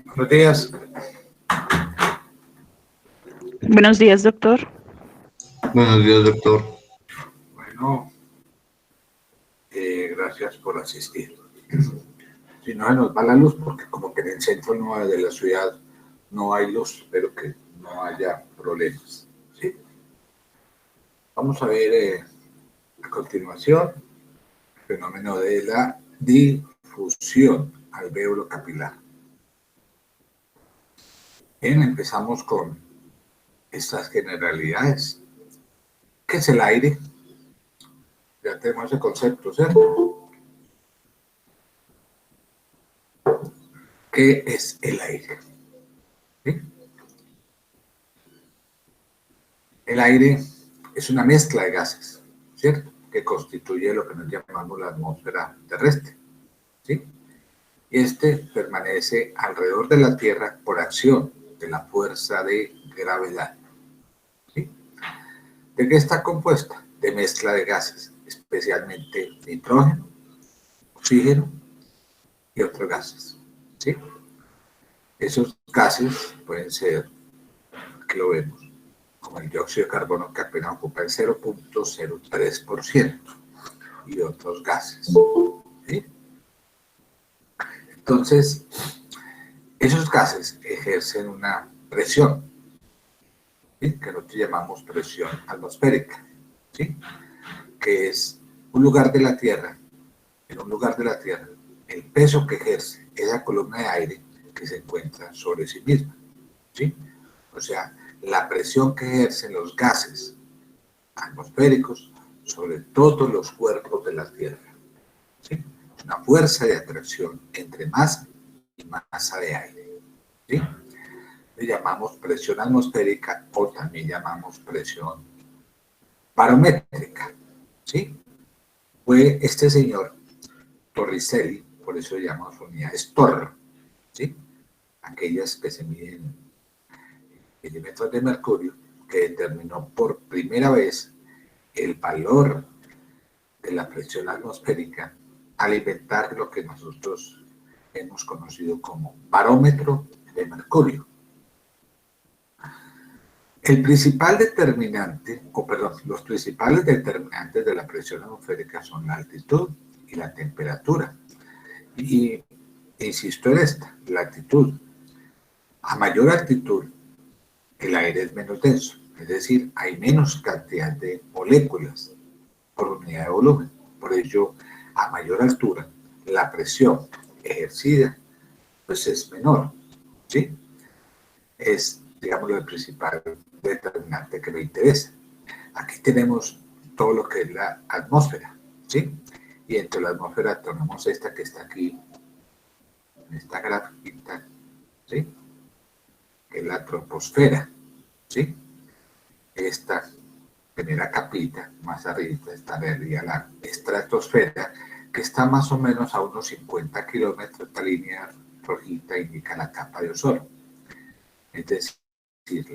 Buenos días. Buenos días, doctor. Buenos días, doctor. Bueno, gracias por asistir. Si no se nos va la luz, porque como que en el centro de la ciudad no hay luz, espero que no haya problemas. ¿Sí? Vamos a ver a continuación el fenómeno de la difusión alveolo-capilar. Bien, empezamos con estas generalidades. ¿Qué es el aire? Ya tenemos ese concepto, ¿cierto? ¿Qué es el aire? ¿Sí? El aire es una mezcla de gases, ¿cierto? Que constituye lo que nos llamamos la atmósfera terrestre, ¿sí? Y este permanece alrededor de la Tierra por acción de la fuerza de gravedad, ¿sí? ¿De qué está compuesta? De mezcla de gases, especialmente nitrógeno, oxígeno y otros gases, ¿sí? Esos gases pueden ser, aquí lo vemos, como el dióxido de carbono, que apenas ocupa el 0.03%, y otros gases, ¿sí? Entonces, esos gases ejercen una presión, ¿sí? Que nosotros llamamos presión atmosférica, ¿sí? Que es un lugar de la Tierra, en un lugar de la Tierra, el peso que ejerce esa columna de aire que se encuentra sobre sí misma, ¿sí? O sea, la presión que ejercen los gases atmosféricos sobre todos los cuerpos de la Tierra, ¿sí? Una fuerza de atracción entre masa y masa de aire, ¿sí? Le llamamos presión atmosférica o también llamamos presión barométrica, ¿sí? Fue este señor Torricelli, por eso llamamos unidades Torr, ¿sí? Aquellas que se miden en milímetros de mercurio, que determinó por primera vez el valor de la presión atmosférica al inventar lo que nosotros hemos conocido como barómetro de mercurio. El principal determinante, los principales determinantes de la presión atmosférica son la altitud y la temperatura. Y insisto en esta, la altitud. A mayor altitud, el aire es menos denso, es decir, hay menos cantidad de moléculas por unidad de volumen. Por ello, a mayor altura, la presión ejercida pues es menor, ¿sí? Es, digamos, el principal determinante que me interesa. Aquí tenemos todo lo que es la atmósfera, ¿sí? Y dentro de la atmósfera tenemos esta que está aquí, en esta gráfica, ¿sí? Que es la troposfera, ¿sí? Esta primera capita, más arriba, estaría la estratosfera, que está más o menos a unos 50 kilómetros. Esta línea rojita indica la capa de ozono. Es decir,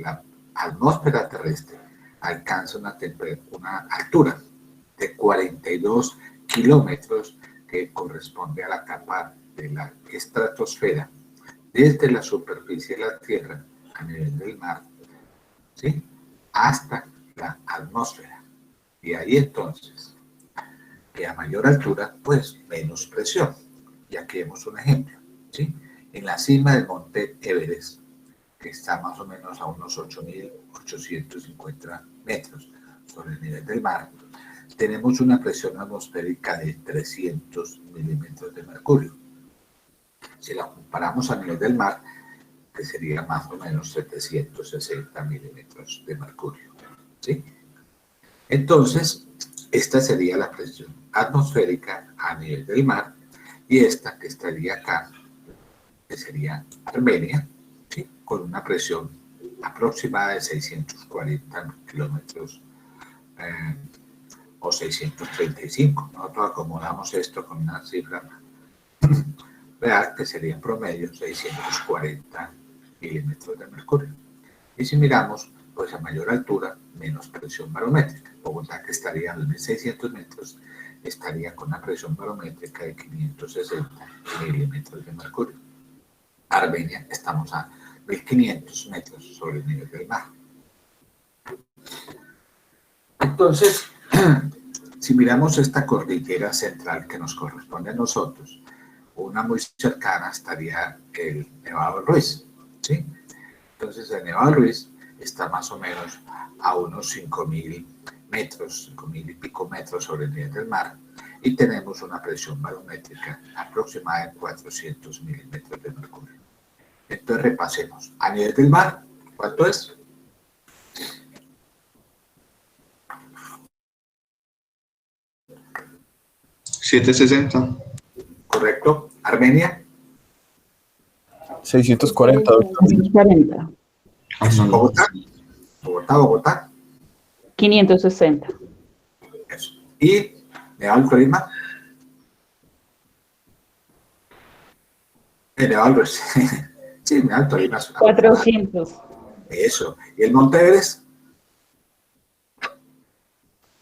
la atmósfera terrestre alcanza una altura de 42 kilómetros, que corresponde a la capa de la estratosfera, desde la superficie de la Tierra a nivel del mar, ¿sí? Hasta la atmósfera. Y ahí entonces, que a mayor altura, pues menos presión. Y aquí vemos un ejemplo, ¿sí? En la cima del monte Everest, que está más o menos a unos 8.850 metros sobre el nivel del mar, tenemos una presión atmosférica de 300 milímetros de mercurio. Si la comparamos a nivel del mar, que sería más o menos 760 milímetros de mercurio, ¿sí? Entonces, esta sería la presión atmosférica a nivel del mar, y esta que estaría acá, que sería Armenia, ¿sí? Con una presión aproximada de 640 kilómetros o 635. Nosotros acomodamos esto con una cifra real, que sería en promedio 640 milímetros de mercurio. Y si miramos, pues a mayor altura, menos presión barométrica. Bogotá, que estaría a 2.600 metros, estaría con una presión barométrica de 560 milímetros de mercurio. Armenia estamos a 1500 metros sobre el nivel del mar. Entonces, si miramos esta cordillera central que nos corresponde a nosotros, una muy cercana estaría el Nevado del Ruiz, ¿sí? Entonces, el Nevado del Ruiz está más o menos a unos 5.000 metros, 5.000 y pico metros sobre el nivel del mar, y tenemos una presión barométrica aproximada de 400 milímetros de mercurio. Entonces, repasemos. A nivel del mar, ¿cuánto es? ¿760? ¿Correcto? ¿Armenia? 640, doctor. 640. Eso. no. ¿Bogotá? Bogotá. 560. Eso. ¿Y Nevado del Tolima? Nevado del Ruiz. Sí, Nevado del Tolima es una 400. Eso. ¿Y el Monte Everest?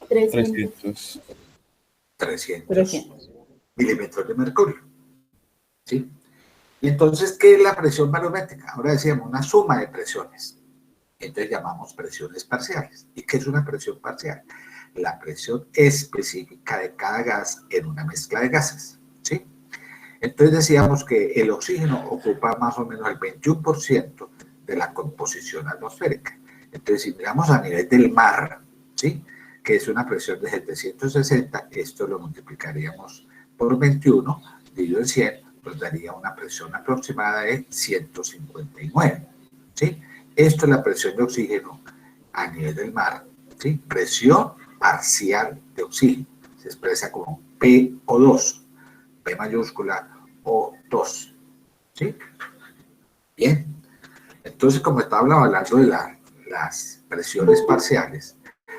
300. 300 milímetros de mercurio. ¿Sí? Y entonces, ¿qué es la presión barométrica? Ahora decíamos una suma de presiones. Entonces llamamos presiones parciales. ¿Y qué es una presión parcial? La presión específica de cada gas en una mezcla de gases. ¿Sí? Entonces decíamos que el oxígeno ocupa más o menos el 21% de la composición atmosférica. Entonces, si miramos a nivel del mar, ¿sí?, que es una presión de 760, esto lo multiplicaríamos por 21, dividido en 100, nos daría una presión aproximada de 159, ¿sí? Esto es la presión de oxígeno a nivel del mar, ¿sí? Presión parcial de oxígeno, se expresa como PO2, P mayúscula O2, ¿sí? Bien, entonces como estaba hablando de las presiones parciales,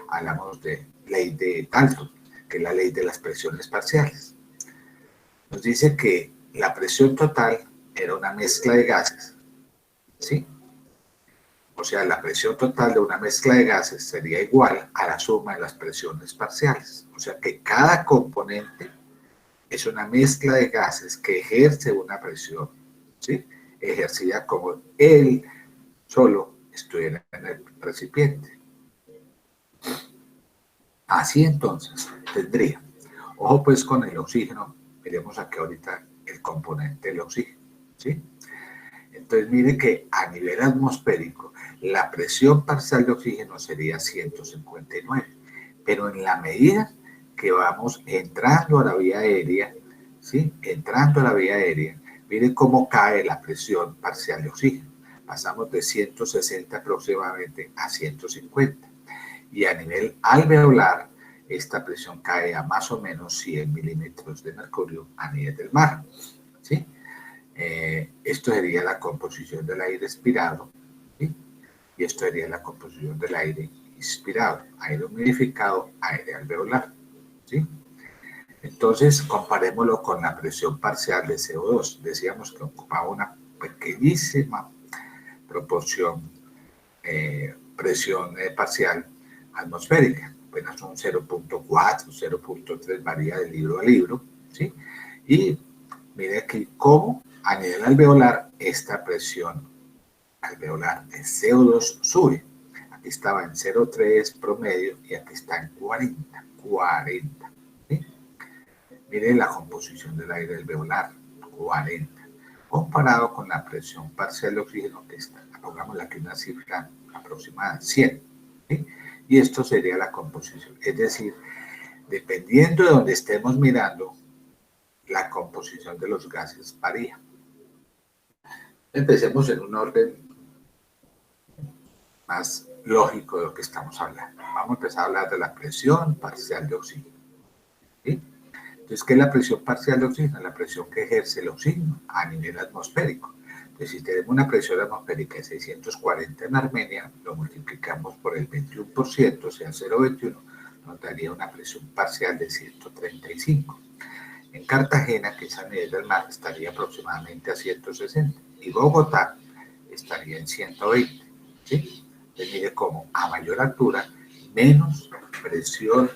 hablamos de ley de Dalton, que es la ley de las presiones parciales. Nos dice que la presión total era una mezcla de gases, ¿sí? O sea, la presión total de una mezcla de gases sería igual a la suma de las presiones parciales. O sea, que cada componente es una mezcla de gases que ejerce una presión, ¿sí?, ejercida como él solo estuviera en el recipiente. Así entonces tendría, ojo pues con el oxígeno, miremos aquí ahorita el componente del oxígeno, ¿sí? Entonces mire que a nivel atmosférico la presión parcial de oxígeno sería 159, pero en la medida que vamos entrando a la vía aérea, ¿sí?, entrando a la vía aérea, mire cómo cae la presión parcial de oxígeno. Pasamos de 160 aproximadamente a 150. Y a nivel alveolar, esta presión cae a más o menos 100 milímetros de mercurio a nivel del mar, ¿sí? Esto sería la composición del aire expirado, ¿sí?, y esto sería la composición del aire inspirado, aire humidificado, aire alveolar, ¿sí? Entonces, comparémoslo con la presión parcial de CO2. Decíamos que ocupaba una pequeñísima proporción, presión parcial atmosférica, apenas un 0.4, 0.3, varía de libro a libro, ¿sí? Y mire aquí cómo a nivel alveolar esta presión alveolar de CO2 sube. Aquí estaba en 0.3 promedio y aquí está en 40, ¿sí? Miren la composición del aire alveolar, 40, comparado con la presión parcial de oxígeno, que está, pongámosle aquí una cifra aproximada, 100, ¿sí? Y esto sería la composición. Es decir, dependiendo de donde estemos mirando, la composición de los gases varía. Empecemos en un orden más lógico de lo que estamos hablando. Vamos a empezar a hablar de la presión parcial de oxígeno, ¿sí? Entonces, ¿qué es la presión parcial de oxígeno? La presión que ejerce el oxígeno a nivel atmosférico. Entonces, si tenemos una presión atmosférica de 640 en Armenia, lo multiplicamos por el 21%, o sea, 0,21, nos daría una presión parcial de 135. En Cartagena, que es a nivel del mar, estaría aproximadamente a 160. Y Bogotá estaría en 120, ¿sí? Entonces, mire cómo a mayor altura, menos presión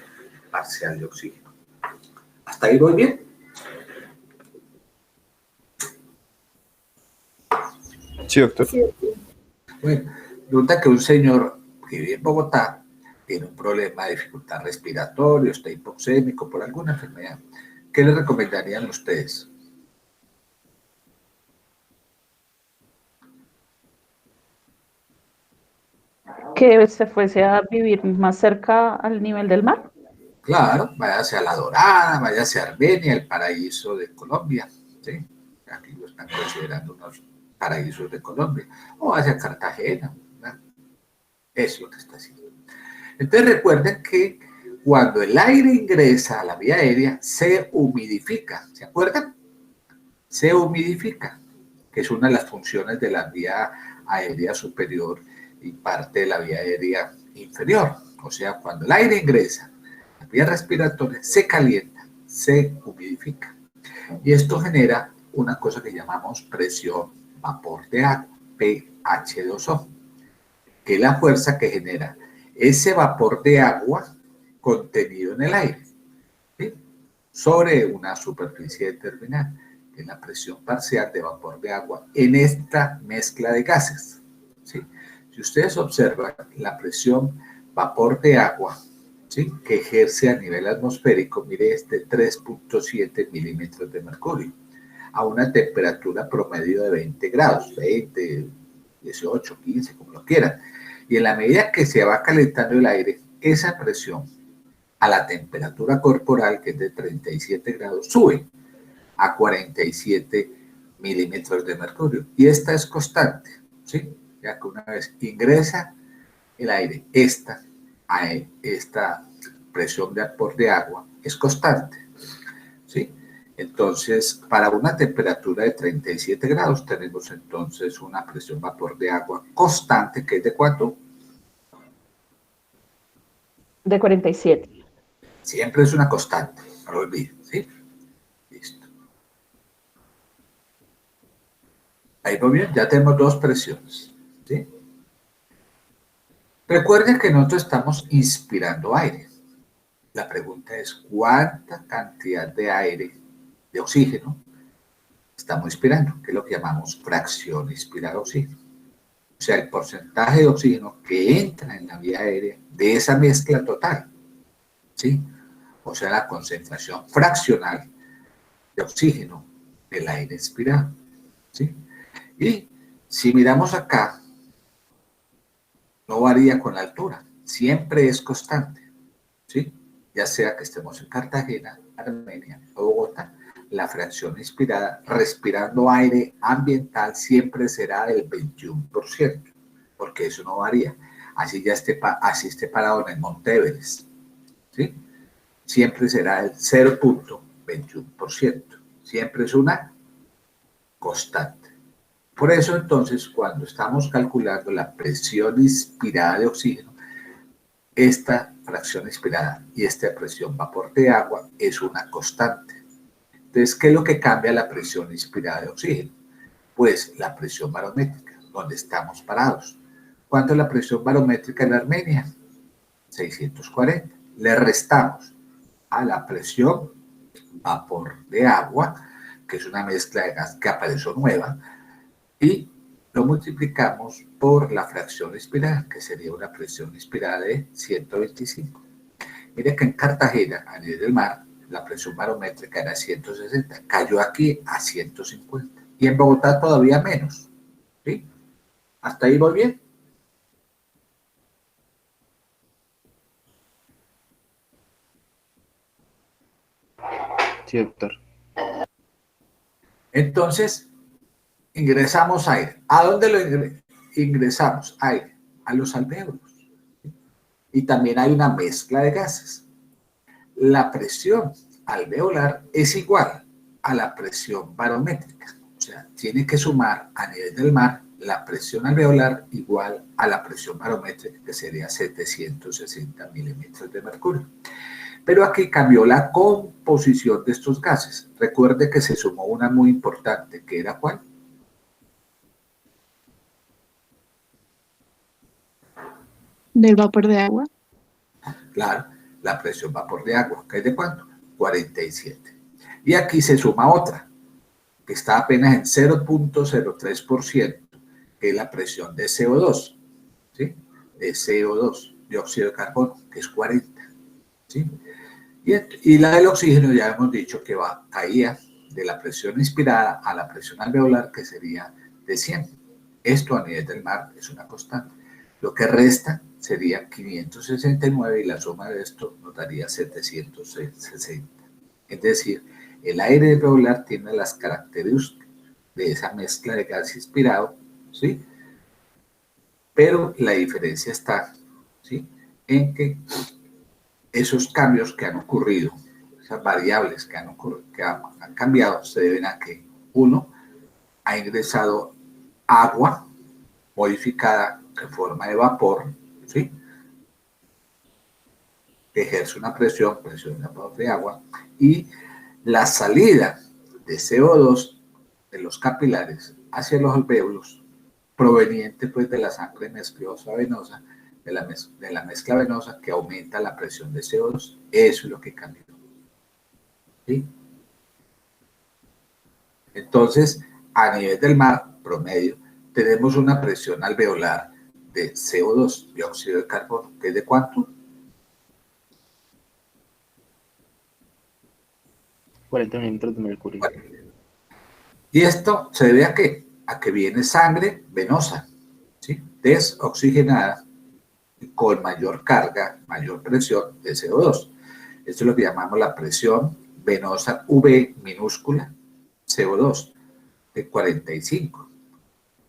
parcial de oxígeno. ¿Hasta ahí voy bien? Sí, doctor. Sí, doctor. Bueno, resulta que un señor que vive en Bogotá tiene un problema de dificultad respiratoria, está hipoxémico por alguna enfermedad. ¿Qué le recomendarían ustedes? Que se fuese a vivir más cerca al nivel del mar. Claro, váyase a La Dorada, váyase a Armenia, el paraíso de Colombia, ¿sí? Aquí lo están considerando unos paraísos de Colombia. O hacia Cartagena, ¿verdad? Eso es lo que está haciendo. Entonces recuerden que cuando el aire ingresa a la vía aérea, se humidifica, ¿se acuerdan? Se humidifica, que es una de las funciones de la vía aérea superior y parte de la vía aérea inferior. O sea, cuando el aire ingresa, la vía respiratoria se calienta, se humidifica. Y esto genera una cosa que llamamos presión vapor de agua, pH2O, que es la fuerza que genera ese vapor de agua contenido en el aire, ¿sí? Sobre una superficie determinada, que es la presión parcial de vapor de agua en esta mezcla de gases, ¿sí? Si ustedes observan la presión vapor de agua, ¿sí?, que ejerce a nivel atmosférico, mire, es de 3.7 milímetros de mercurio, a una temperatura promedio de 20 grados, 20, 18, 15, como lo quieran. Y en la medida que se va calentando el aire, esa presión a la temperatura corporal, que es de 37 grados, sube a 47 milímetros de mercurio. Y esta es constante, ¿sí? Ya que una vez ingresa el aire, esta presión de vapor de agua es constante, ¿sí? Entonces, para una temperatura de 37 grados tenemos entonces una presión vapor de agua constante, que es de ¿cuánto? De 47. Siempre es una constante, no lo olviden, ¿sí? Listo. Ahí muy bien, ya tenemos dos presiones, ¿sí? Recuerden que nosotros estamos inspirando aire. La pregunta es, ¿cuánta cantidad de aire, de oxígeno, estamos inspirando? Que es lo que llamamos fracción inspirada de oxígeno. O sea, el porcentaje de oxígeno que entra en la vía aérea de esa mezcla total, ¿sí? O sea, la concentración fraccional de oxígeno del aire inspirado, ¿sí? Y si miramos acá, no varía con la altura, siempre es constante, ¿sí? Ya sea que estemos en Cartagena, Armenia o Bogotá, la fracción inspirada respirando aire ambiental siempre será del 21%, porque eso no varía. Así ya esté parado en el Monte Everest, ¿sí? Siempre será el 0.21%. Siempre es una constante. Por eso, entonces, cuando estamos calculando la presión inspirada de oxígeno, esta fracción inspirada y esta presión vapor de agua es una constante. Entonces, ¿qué es lo que cambia la presión inspirada de oxígeno? Pues la presión barométrica, donde estamos parados. ¿Cuánto es la presión barométrica en Armenia? 640. Le restamos a la presión vapor de agua, que es una mezcla de gas que apareció nueva, y lo multiplicamos por la fracción inspirada, que sería una presión inspirada de 125. Mire que en Cartagena, a nivel del mar, la presión barométrica era 160, cayó aquí a 150, y en Bogotá todavía menos, ¿sí? ¿Hasta ahí voy bien? Sí, doctor. Entonces, ingresamos aire. ¿A dónde lo ingresamos? Aire, a los alvéolos. Y también hay una mezcla de gases. La presión alveolar es igual a la presión barométrica. O sea, tiene que sumar a nivel del mar la presión alveolar igual a la presión barométrica, que sería 760 milímetros de mercurio. Pero aquí cambió la composición de estos gases. Recuerde que se sumó una muy importante, que era ¿cuál? Del vapor de agua. Claro, la presión vapor de agua, que es de cuánto? 47. Y aquí se suma otra, que está apenas en 0.03%, que es la presión de CO2, ¿sí? De CO2, dióxido de carbono, que es 40, ¿sí? Y la del oxígeno ya hemos dicho que caía de la presión inspirada a la presión alveolar, que sería de 100. Esto a nivel del mar es una constante. Lo que resta sería 569 y la suma de esto nos daría 760. Es decir, el aire alveolar tiene las características de esa mezcla de gas inspirado, ¿sí? Pero la diferencia está, ¿sí?, en que esos cambios que han ocurrido, esas variables que han ocurrido, que han cambiado, se deben a que uno ha ingresado agua modificada en forma de vapor, ¿sí?, que ejerce una presión de vapor de agua, y la salida de CO2 de los capilares hacia los alvéolos, proveniente pues de la sangre mezclosa venosa, de la mezcla venosa, que aumenta la presión de CO2. Eso es lo que cambió, ¿sí? Entonces, a nivel del mar promedio, tenemos una presión alveolar de CO2, dióxido de carbono, que es de ¿cuánto? 40 milímetros de mercurio. Bueno, y esto se debe a qué? A que viene sangre venosa, ¿sí?, desoxigenada, con mayor carga, mayor presión de CO2. Esto es lo que llamamos la presión venosa V minúscula CO2 de 45.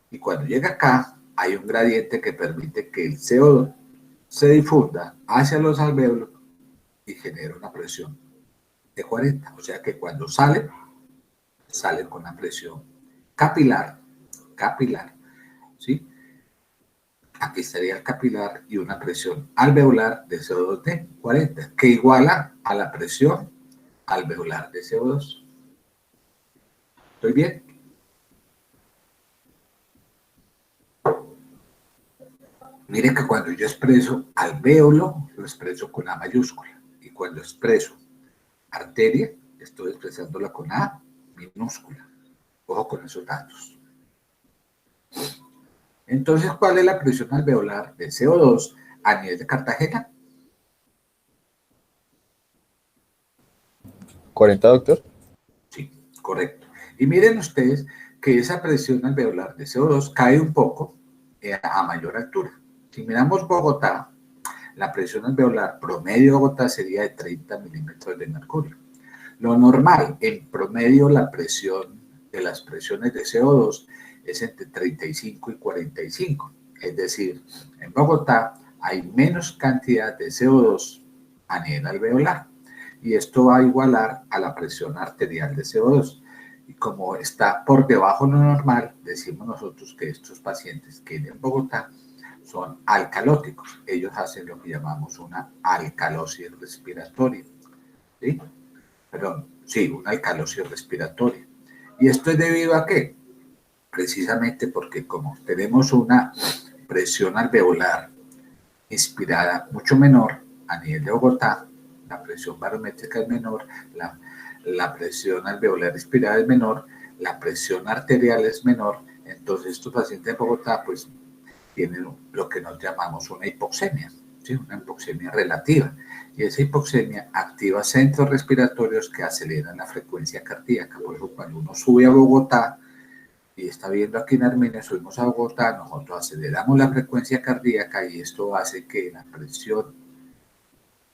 Y cuando llega acá, hay un gradiente que permite que el CO2 se difunda hacia los alvéolos y genera una presión de 40. O sea que cuando sale con una presión capilar, ¿sí? Aquí estaría el capilar y una presión alveolar de CO2 de 40, que iguala a la presión alveolar de CO2. ¿Estoy bien? Mire que cuando yo expreso alvéolo, lo expreso con A mayúscula. Y cuando expreso arteria, estoy expresándola con A minúscula. Ojo con esos datos. Entonces, ¿cuál es la presión alveolar de CO2 a nivel de Cartagena? 40, doctor. Sí, correcto. Y miren ustedes que esa presión alveolar de CO2 cae un poco a mayor altura. Si miramos Bogotá, la presión alveolar promedio de Bogotá sería de 30 milímetros de mercurio. Lo normal, en promedio, la presión de las presiones de CO2 es entre 35 y 45. Es decir, en Bogotá hay menos cantidad de CO2 a nivel alveolar. Y esto va a igualar a la presión arterial de CO2. Y como está por debajo de lo normal, decimos nosotros que estos pacientes que en Bogotá son alcalóticos. Ellos hacen lo que llamamos una alcalosis respiratoria. ¿Sí? Perdón, sí, una alcalosis respiratoria. ¿Y esto es debido a qué? Precisamente porque como tenemos una presión alveolar inspirada mucho menor a nivel de Bogotá, la presión barométrica es menor, la presión alveolar inspirada es menor, la presión arterial es menor, entonces estos pacientes de Bogotá pues tienen lo que nos llamamos una hipoxemia, ¿sí?, una hipoxemia relativa. Y esa hipoxemia activa centros respiratorios que aceleran la frecuencia cardíaca. Por eso cuando uno sube a Bogotá y está viendo aquí en Armenia, subimos a Bogotá, nosotros aceleramos la frecuencia cardíaca y esto hace que la presión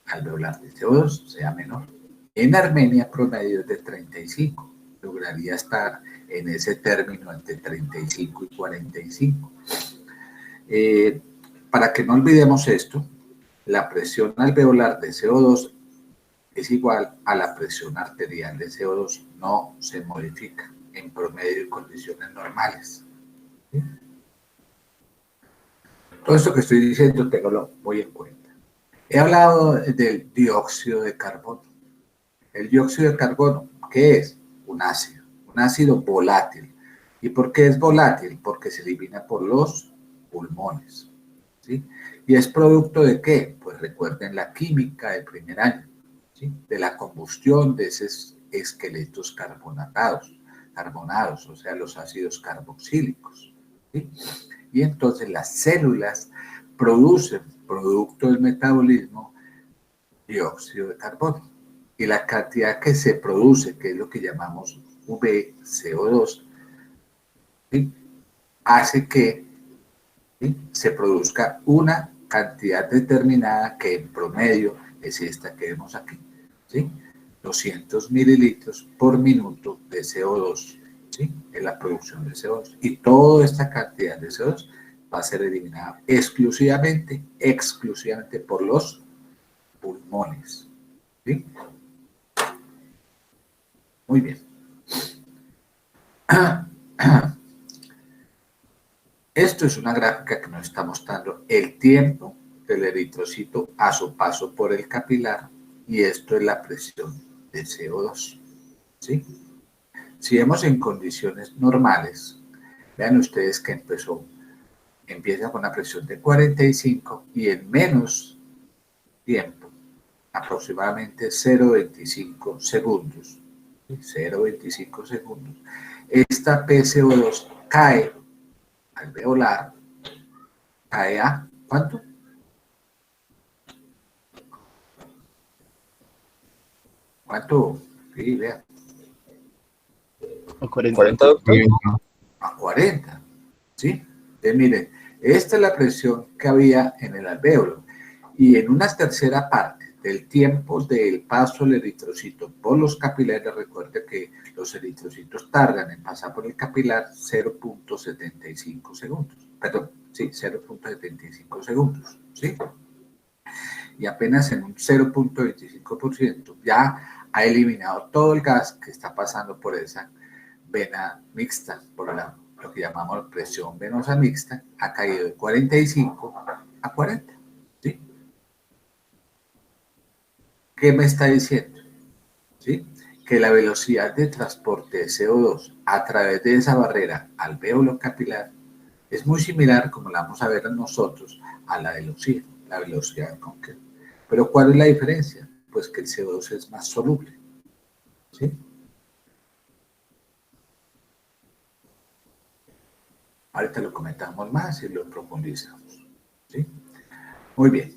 alveolar de CO2 sea menor. En Armenia promedio es de 35, lograría estar en ese término entre 35 y 45. Para que no olvidemos esto, la presión alveolar de CO2 es igual a la presión arterial de CO2, no se modifica en promedio en condiciones normales. ¿Sí? Todo esto que estoy diciendo, téngalo muy en cuenta. He hablado del dióxido de carbono. El dióxido de carbono, ¿qué es? Un ácido volátil. ¿Y por qué es volátil? Porque se elimina por los pulmones. ¿Sí? ¿Y es producto de qué? Pues recuerden la química del primer año. ¿sí? De la combustión de esos esqueletos carbonados, o sea, los ácidos carboxílicos, ¿sí? Y entonces las células producen, producto del metabolismo, dióxido de carbono. Y la cantidad que se produce, que es lo que llamamos VCO2, ¿sí? Hace que, ¿sí?, se produzca una cantidad determinada que en promedio es esta que vemos aquí, ¿sí? 200 mililitros por minuto de CO2, ¿sí? Es la producción de CO2. Y toda esta cantidad de CO2 va a ser eliminada exclusivamente por los pulmones, ¿sí? Muy bien. Esto es una gráfica que nos está mostrando el tiempo del eritrocito a su paso por el capilar, y esto es la presión de CO2, ¿sí? Si vemos en condiciones normales, vean ustedes que empieza con una presión de 45 y en menos tiempo, aproximadamente 0,25 segundos, 0,25 segundos, esta PCO2 cae alveolar, cae a ¿cuánto? ¿Cuánto? Sí, vean. A 40. 40, doctor. A 40, ¿sí? Entonces, miren, esta es la presión que había en el alvéolo, y en una tercera parte del tiempo del paso del eritrocito por los capilares, recuerde que los eritrocitos tardan en pasar por el capilar 0,75 segundos, perdón, sí, 0,75 segundos, ¿sí? Y apenas en un 0,25% ya ha eliminado todo el gas que está pasando por esa vena mixta, por lo que llamamos presión venosa mixta, ha caído de 45 a 40, ¿sí? ¿Qué me está diciendo? ¿Sí? Que la velocidad de transporte de CO2 a través de esa barrera alvéolo capilar es muy similar, como la vamos a ver nosotros, a la del oxígeno, la velocidad de concreto. Pero ¿cuál es la diferencia? Pues que el CO2 es más soluble, ¿sí? Ahorita lo comentamos más y lo profundizamos, ¿sí? Muy bien.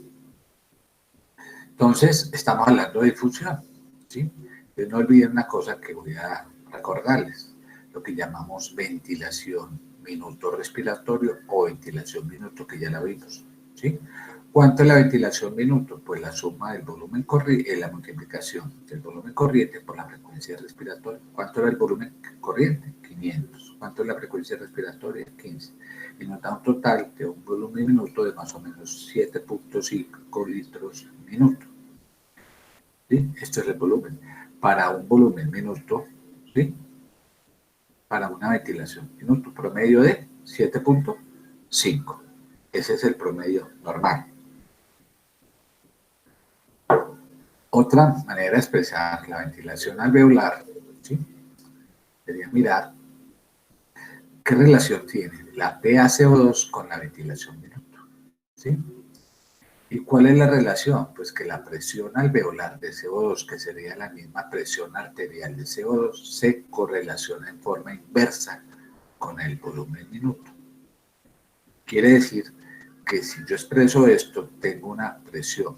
Entonces, estamos hablando de difusión, ¿sí? Pero no olviden una cosa que voy a recordarles, lo que llamamos ventilación minuto respiratorio o ventilación minuto, que ya la vimos, ¿sí? ¿Cuánto es la ventilación minuto? Pues la suma del volumen corriente, la multiplicación del volumen corriente por la frecuencia respiratoria. ¿Cuánto era el volumen corriente? 500. ¿Cuánto es la frecuencia respiratoria? 15. Y nos da un total de un volumen minuto de más o menos 7,5 litros minuto, ¿sí? Esto es el volumen. Para un volumen minuto, ¿sí? Para una ventilación minuto promedio de 7,5. Ese es el promedio normal. Otra manera de expresar la ventilación alveolar, ¿sí?, sería mirar qué relación tiene la PaCO2 con la ventilación minuto, ¿sí? ¿Y cuál es la relación? Pues que la presión alveolar de CO2, que sería la misma presión arterial de CO2, se correlaciona en forma inversa con el volumen minuto. Quiere decir que si yo expreso esto, tengo una presión,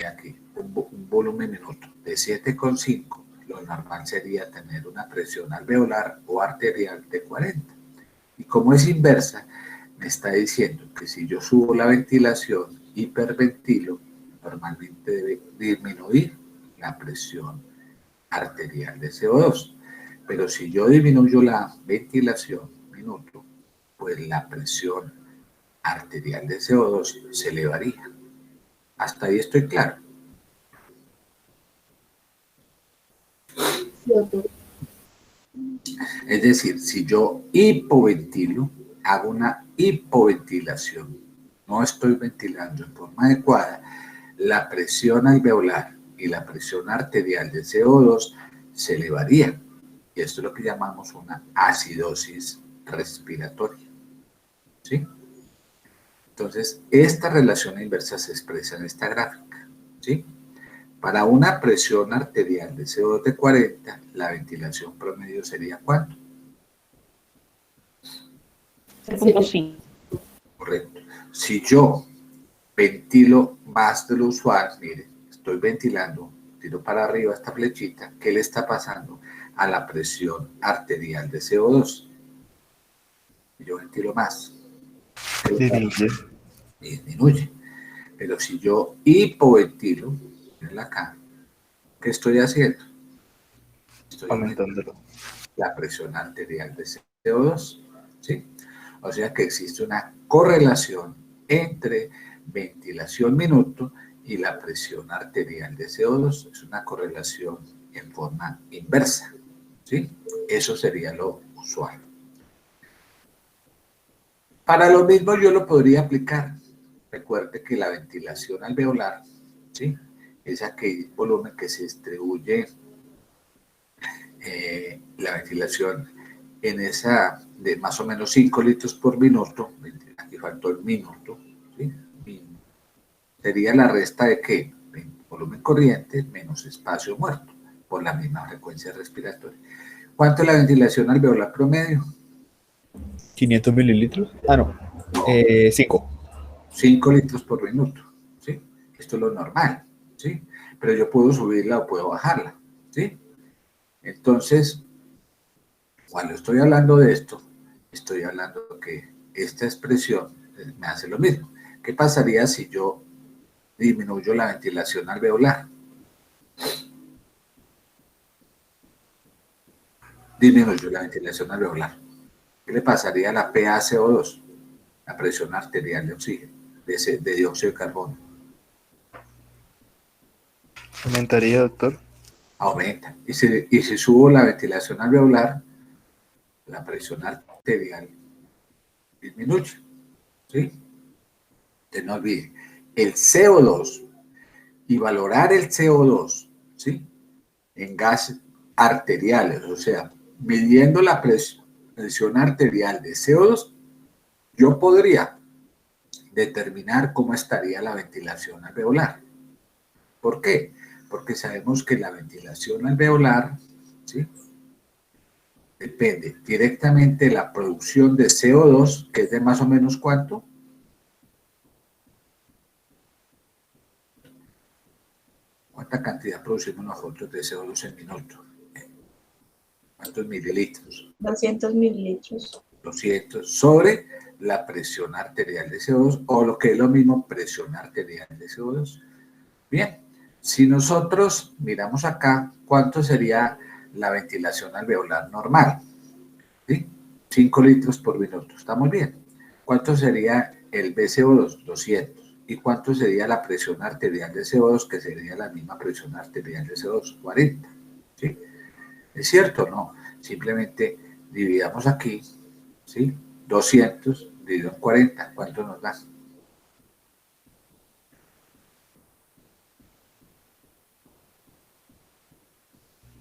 aquí, un volumen minuto de 7,5, lo normal sería tener una presión alveolar o arterial de 40. Y como es inversa, me está diciendo que si yo subo la ventilación, hiperventilo, normalmente debe disminuir la presión arterial de CO2. Pero si yo disminuyo la ventilación minuto, pues la presión arterial de CO2 se elevaría. Hasta ahí estoy claro. Sí, doctor. Es decir, si yo hipoventilo, hago una hipoventilación, no estoy ventilando en forma adecuada, la presión alveolar y la presión arterial de CO2 se elevaría. Y esto es lo que llamamos una acidosis respiratoria, ¿sí? Entonces, esta relación inversa se expresa en esta gráfica, ¿sí? Para una presión arterial de CO2 de 40, la ventilación promedio sería ¿cuánto? 0.5. Correcto. Si yo ventilo más de lo usual, mire, estoy ventilando, tiro para arriba esta flechita, ¿qué le está pasando a la presión arterial de CO2? Yo ventilo más. Disminuye. Disminuye. Pero si yo hipoventilo, mirenla acá, ¿qué estoy haciendo? Estoy Aumentándolo. la presión arterial de CO2, ¿sí? O sea que existe una correlación entre ventilación minuto y la presión arterial de CO2. Es una correlación en forma inversa, ¿sí? Eso sería lo usual. Para lo mismo yo lo podría aplicar. Recuerde que la ventilación alveolar, ¿sí?, es aquel volumen que se distribuye la ventilación en esa de más o menos 5 litros por minuto. Aquí faltó el minuto, ¿sí? Sería la resta de ¿qué? Volumen corriente menos espacio muerto por la misma frecuencia respiratoria. ¿Cuánto es la ventilación alveolar promedio? 500 mililitros. Ah, no. 5. 5 litros por minuto, ¿sí? Esto es lo normal, ¿sí? Pero yo puedo subirla o puedo bajarla, ¿sí? Entonces, cuando estoy hablando de esto, estoy hablando que esta expresión me hace lo mismo. ¿Qué pasaría si yo disminuyo la ventilación alveolar? Disminuyo la ventilación alveolar. ¿Qué le pasaría a la PaCO2? La presión arterial de oxígeno, de dióxido de carbono. ¿Aumentaría, doctor? Aumenta. Y si subo la ventilación alveolar, la presión arterial disminuye, ¿sí? Entonces no olviden, el CO2 y valorar el CO2, ¿sí?, en gases arteriales, o sea, midiendo la presión arterial de CO2, yo podría determinar cómo estaría la ventilación alveolar. ¿Por qué? Porque sabemos que la ventilación alveolar, ¿sí?, depende directamente de la producción de CO2, que es de más o menos ¿cuánto? ¿Cuánta cantidad producimos nosotros de CO2 en minuto? ¿Cuántos mililitros? 200 mililitros. 200 sobre la presión arterial de CO2, o lo que es lo mismo, presión arterial de CO2. Bien, si nosotros miramos acá, ¿cuánto sería la ventilación alveolar normal? ¿Sí? 5 litros por minuto, ¿estamos bien? ¿Cuánto sería el BCO2? 200. ¿Y cuánto sería la presión arterial de CO2, que sería la misma presión arterial de CO2? 40. ¿Sí? ¿Es cierto o no? Simplemente dividamos aquí, ¿sí? 200 dividido en 40, ¿cuánto nos da?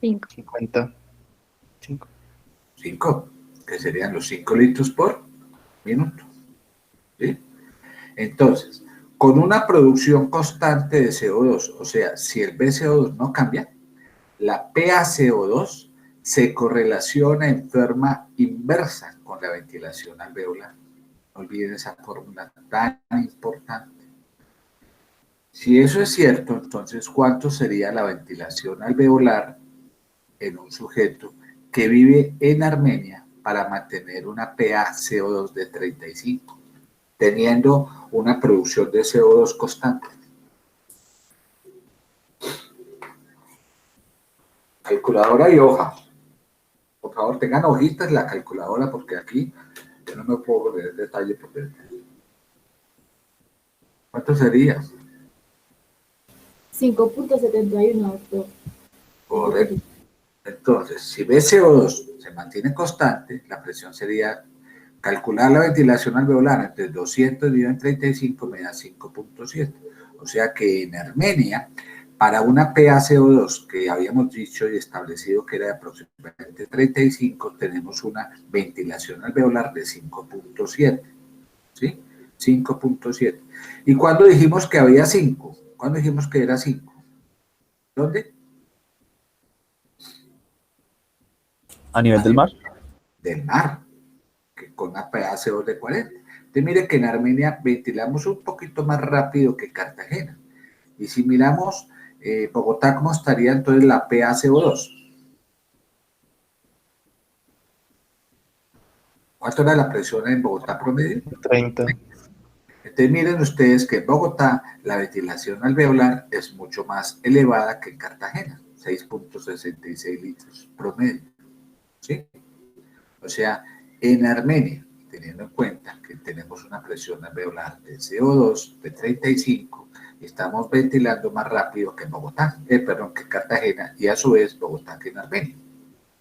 50. 5. 5, que serían los 5 litros por minuto, ¿sí? Entonces, con una producción constante de CO2, o sea, si el BCO2 no cambia, la PaCO2 se correlaciona en forma inversa con la ventilación alveolar. No olviden esa fórmula tan importante. Si eso es cierto, entonces, ¿cuánto sería la ventilación alveolar en un sujeto que vive en Armenia para mantener una PaCO2 de 35, teniendo una producción de CO2 constante? Calculadora y hoja. Por favor, tengan hojitas la calculadora, porque aquí yo no me puedo ver el detalle. ¿Cuánto sería? 5.71, doctor. Correcto. Entonces, si BCO2 se mantiene constante, la presión sería calcular la ventilación alveolar entre 200 dividido en 35 me da 5.7. O sea que en Armenia, para una PaCO2 que habíamos dicho y establecido que era de aproximadamente 35, tenemos una ventilación alveolar de 5.7. ¿Sí? 5.7. ¿Y cuándo dijimos que había 5? ¿Cuándo dijimos que era 5? ¿Dónde? ¿A nivel del mar? Del mar, que con una pH2 de 40. Entonces mire que en Armenia ventilamos un poquito más rápido que Cartagena. Y si miramos Bogotá, ¿cómo estaría entonces la PaCO2? ¿Cuánto era la presión en Bogotá promedio? 30. Entonces miren ustedes que en Bogotá la ventilación alveolar es mucho más elevada que en Cartagena, 6.66 litros promedio. ¿Sí? O sea, en Armenia, teniendo en cuenta que tenemos una presión alveolar de CO2 de 35, estamos ventilando más rápido que en Bogotá, perdón, que en Cartagena, y a su vez Bogotá que en Armenia.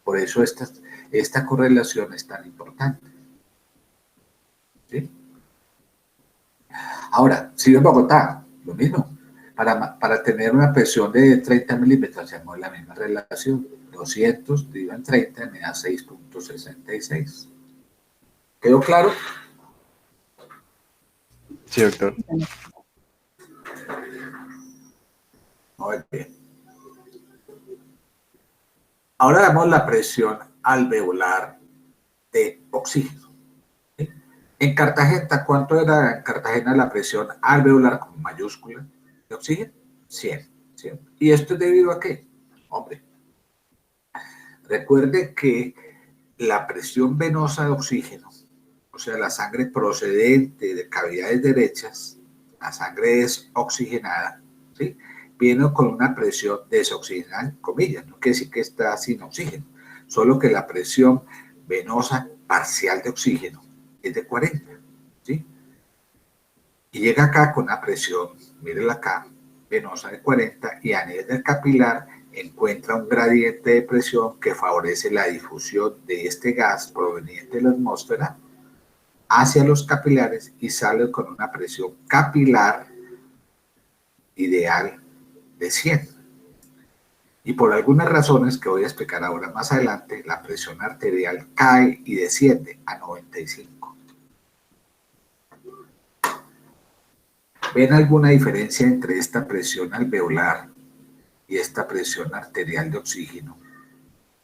Por eso esta correlación es tan importante. ¿Sí? Ahora, si en Bogotá, lo mismo, para tener una presión de 30 milímetros, hacemos la misma relación, 200 dividido en 30 me da 6.66. ¿Quedó claro? Sí, doctor. Muy bien. Ahora damos la presión alveolar de oxígeno. ¿Sí? En Cartagena, ¿cuánto era en Cartagena la presión alveolar con mayúscula de oxígeno? 100. ¿Y esto es debido a qué? Hombre, recuerde que la presión venosa de oxígeno, o sea, la sangre procedente de cavidades derechas, la sangre es oxigenada, ¿sí? Viene con una presión desoxigenada, comillas, no quiere decir que está sin oxígeno, solo que la presión venosa parcial de oxígeno es de 40, ¿sí? Y llega acá con una presión, mírenla acá, venosa de 40, y a nivel del capilar encuentra un gradiente de presión que favorece la difusión de este gas proveniente de la atmósfera hacia los capilares y sale con una presión capilar ideal de 100. Y por algunas razones que voy a explicar ahora más adelante, la presión arterial cae y desciende a 95. ¿Ven alguna diferencia entre esta presión alveolar y esta presión arterial de oxígeno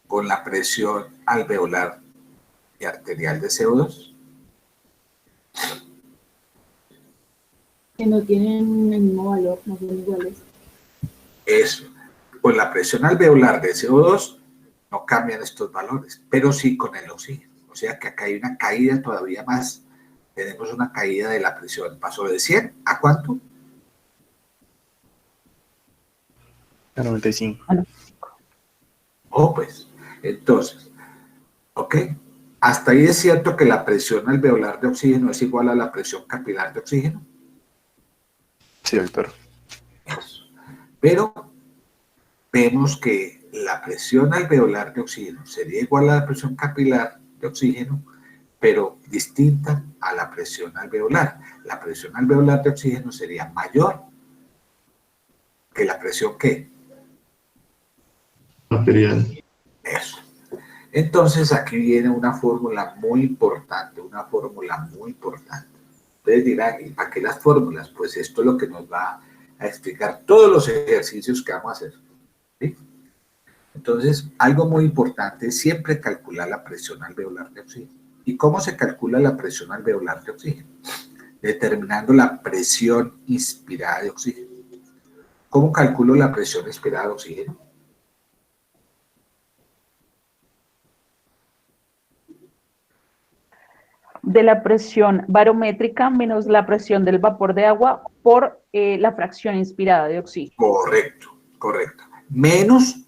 con la presión alveolar y arterial de CO2? Que no tienen el mismo valor, no son iguales. Eso. Con la presión alveolar de CO2 no cambian estos valores, pero sí con el oxígeno. O sea que acá hay una caída todavía más. Tenemos una caída de la presión. Pasó de 100 ¿a cuánto? A 95. Oh, pues. Entonces, ¿ok? Hasta ahí es cierto que la presión alveolar de oxígeno es igual a la presión capilar de oxígeno. Sí, doctor. Eso. Pero vemos que la presión alveolar de oxígeno sería igual a la presión capilar de oxígeno, pero distinta a la presión alveolar. La presión alveolar de oxígeno sería mayor que la presión ¿qué? Arterial. Eso. Entonces aquí viene una fórmula muy importante, Ustedes dirán, ¿y para qué las fórmulas? Pues esto es lo que nos va a explicar todos los ejercicios que vamos a hacer. ¿Sí? Entonces, algo muy importante es siempre calcular la presión alveolar de oxígeno. ¿Y cómo se calcula la presión alveolar de oxígeno? Determinando la presión inspirada de oxígeno. ¿Cómo calculo la presión inspirada de oxígeno? De la presión barométrica menos la presión del vapor de agua por la fracción inspirada de oxígeno. Correcto. Menos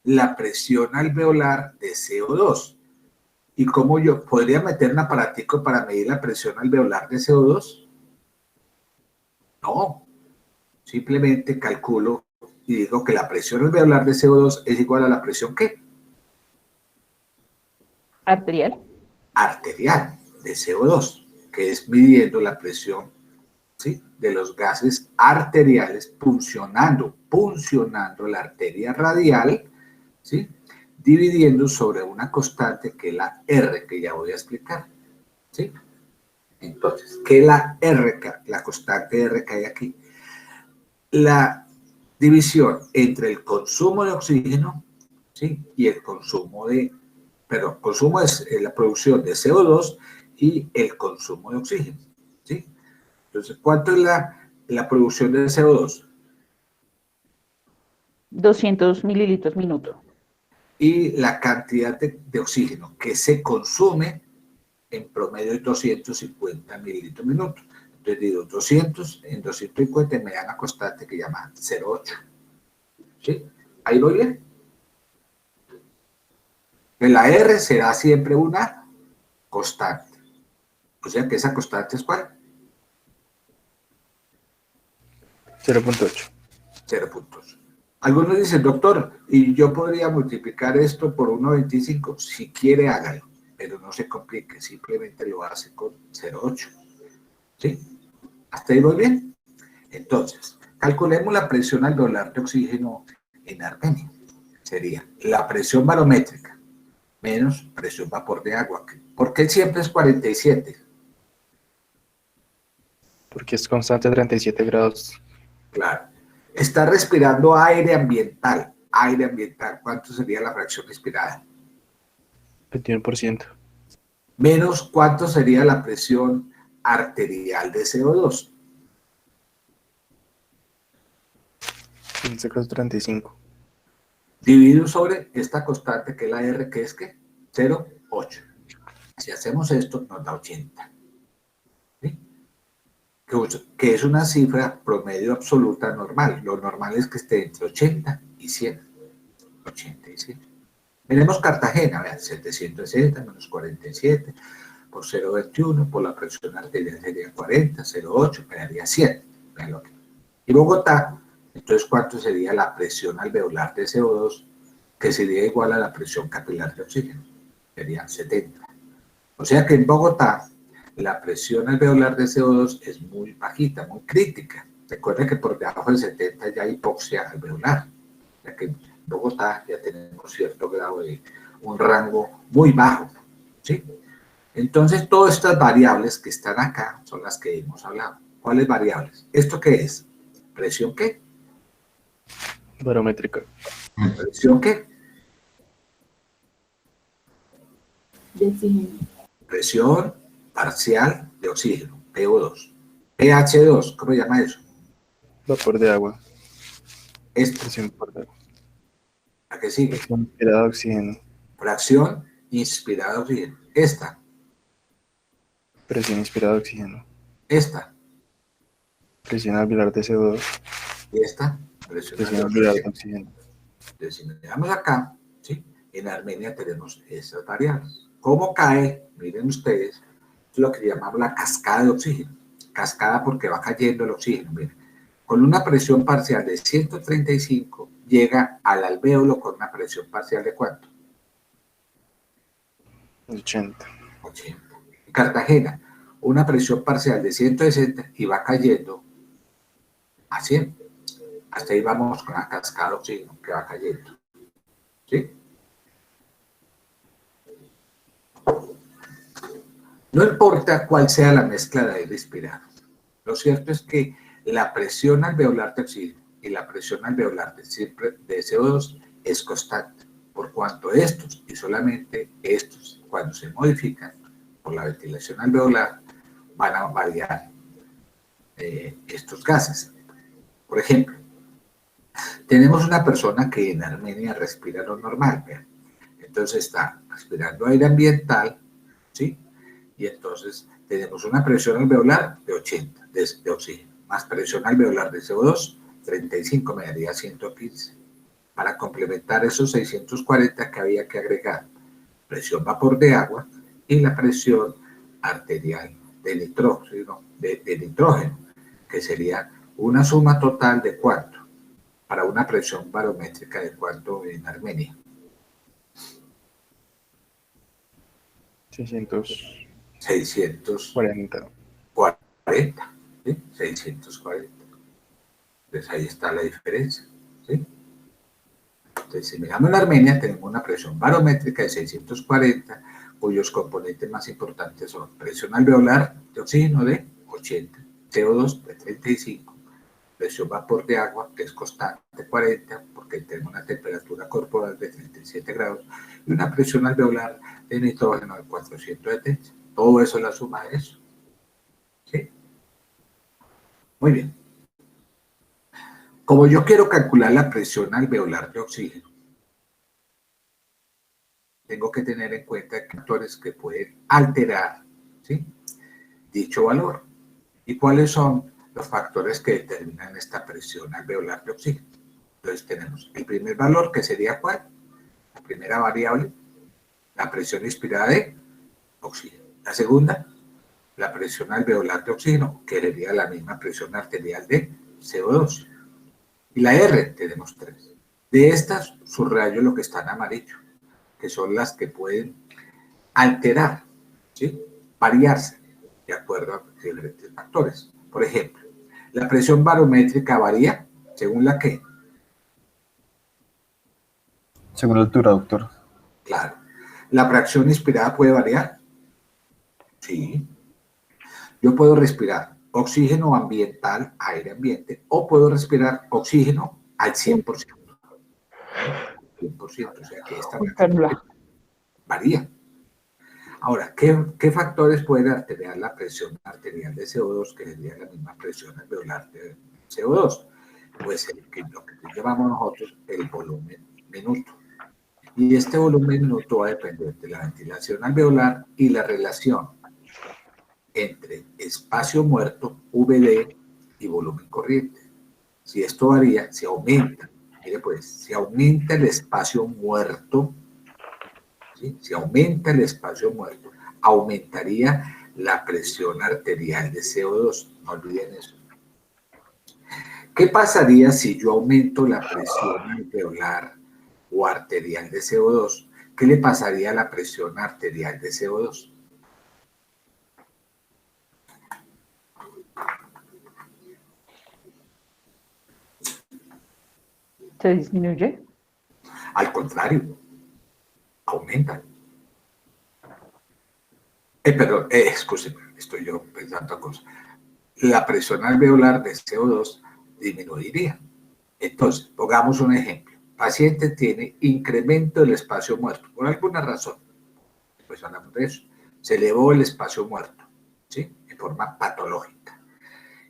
la presión alveolar de CO2. ¿Y cómo yo podría meter un aparatico para medir la presión alveolar de CO2? No. Simplemente calculo y digo que la presión alveolar de CO2 es igual a la presión ¿qué? Arterial. Arterial de CO2, que es midiendo la presión, ¿sí?, de los gases arteriales puncionando la arteria radial, ¿sí?, dividiendo sobre una constante que es la R, que ya voy a explicar, ¿sí? Entonces, ¿qué es la R, la constante R que hay aquí? La división entre el consumo de oxígeno, ¿sí? Y el consumo de, perdón, consumo es la producción de CO2 y el consumo de oxígeno, ¿sí? Entonces, ¿cuánto es la producción de CO2? 200 mililitros minuto. Y la cantidad de oxígeno que se consume en promedio es 250 mililitros minuto. Entonces digo 200 en 250 me da una constante que llama 0,8. ¿Sí? ¿Ahí voy bien? La R será siempre una constante. O sea que esa constante es ¿cuál? 0.8. 0,8. Algunos dicen, doctor, y yo podría multiplicar esto por 1,25. Si quiere, hágalo, pero no se complique, simplemente lo hace con 0,8. ¿Sí? ¿Hasta ahí voy bien? Entonces, calculemos la presión alveolar de oxígeno en Armenia. Sería la presión barométrica menos presión vapor de agua. ¿Por qué siempre es 47? Porque es constante a 37 grados. Claro. Está respirando aire ambiental. Aire ambiental. ¿Cuánto sería la fracción respirada? 21%. Menos ¿cuánto sería la presión arterial de CO2? En este caso 35. Dividido sobre esta constante que es la R, que es ¿qué? 0,8. Si hacemos esto, nos da 80. ¿Sí? Que es una cifra promedio absoluta normal. Lo normal es que esté entre 80 y 100. 80 y 100. Miremos Cartagena, vean, 760 menos 47 por 0,21, por la presión arterial sería 40, 0,8, me daría 100. Vean lo que. Y Bogotá, entonces, ¿cuánto sería la presión alveolar de CO2? Que sería igual a la presión capilar de oxígeno. Sería 70. O sea que en Bogotá, la presión alveolar de CO2 es muy bajita, muy crítica. Recuerden que por debajo de 70 ya hay hipoxia alveolar. O sea que en Bogotá ya tenemos cierto grado de un rango muy bajo. ¿Sí? Entonces, todas estas variables que están acá son las que hemos hablado. ¿Cuáles variables? ¿Esto qué es? ¿Presión qué? Barométrica. ¿Presión qué? De oxígeno. Presión parcial de oxígeno, PO2. pH2, ¿cómo se llama eso? Vapor de agua. Esta, Presión vapor de agua. la que sigue. Presión inspirada de oxígeno. Fracción inspirada de oxígeno. Esta, Presión inspirada de oxígeno. esta Presión alveolar de CO2. y esta. Presión Presión de alveolar de oxígeno. oxígeno. Entonces, si miramos acá, ¿sí? En Armenia tenemos esas variables. ¿Cómo cae? Miren ustedes, es lo que llamamos la cascada de oxígeno. Cascada porque va cayendo el oxígeno. Miren, con una presión parcial de 135 llega al alvéolo con una presión parcial de ¿cuánto? 80. 80. En Cartagena, una presión parcial de 160 y va cayendo a 100. Hasta ahí vamos con la cascada de oxígeno que va cayendo. ¿Sí? No importa cuál sea la mezcla de aire respirado. Lo cierto es que la presión alveolar de oxígeno y la presión alveolar de CO2 es constante, por cuanto estos y solamente estos, cuando se modifican por la ventilación alveolar, van a variar estos gases. Por ejemplo, tenemos una persona que en Armenia respira lo normal, ¿vean? Entonces está respirando aire ambiental, ¿sí? Y entonces tenemos una presión alveolar de 80 de oxígeno, más presión alveolar de CO2, 35 me daría 115. Para complementar esos 640 que había que agregar, presión vapor de agua y la presión arterial de nitrógeno, que sería una suma total de ¿cuánto? Para una presión barométrica de ¿cuánto en Armenia? 640. 640. ¿Sí? 640. Entonces ahí está la diferencia. ¿Sí? Entonces, si miramos en Armenia, tenemos una presión barométrica de 640, cuyos componentes más importantes son presión alveolar de oxígeno de 80, CO2 de 35, presión vapor de agua, que es constante 40, porque tenemos una temperatura corporal de 37 grados, y una presión alveolar de nitrógeno de 470. Todo eso es la suma de eso. ¿Sí? Muy bien. Como yo quiero calcular la presión alveolar de oxígeno, tengo que tener en cuenta factores que pueden alterar, ¿sí?, dicho valor. ¿Y cuáles son los factores que determinan esta presión alveolar de oxígeno? Entonces tenemos el primer valor, que sería ¿cuál? La primera variable, la presión inspirada de oxígeno. La segunda, la presión alveolar de oxígeno, que sería la misma presión arterial de CO2. Y la R, tenemos 3. De estas, subrayo lo que está en amarillo, que son las que pueden alterar, ¿sí?, variarse de acuerdo a diferentes factores. Por ejemplo, la presión barométrica varía según la que. Según la altura, doctor. Claro. ¿La fracción inspirada puede variar? Sí. Yo puedo respirar oxígeno ambiental, aire ambiente, o puedo respirar oxígeno al 100%. 100%, o sea que esta varía. Ahora, ¿qué factores pueden alterar la presión arterial de CO2, que sería la misma presión alveolar de CO2? Pues lo que llamamos nosotros el volumen minuto. Y este volumen minuto va a depender de la ventilación alveolar y la relación entre espacio muerto, VD, y volumen corriente. Si esto varía, si aumenta, mire pues, si aumenta el espacio muerto, ¿sí?, si aumenta el espacio muerto, aumentaría la presión arterial de CO2. No olviden eso. ¿Qué pasaría si yo aumento la presión alveolar o arterial de CO2? ¿Qué le pasaría a la presión arterial de CO2? ¿Se disminuye? Al contrario, aumenta. Perdón, escúcheme, estoy yo pensando cosas. La presión alveolar de CO2 disminuiría. Entonces, pongamos un ejemplo. Paciente tiene incremento del espacio muerto, por alguna razón. Pues hablamos de eso. Se elevó el espacio muerto, ¿sí?, en forma patológica.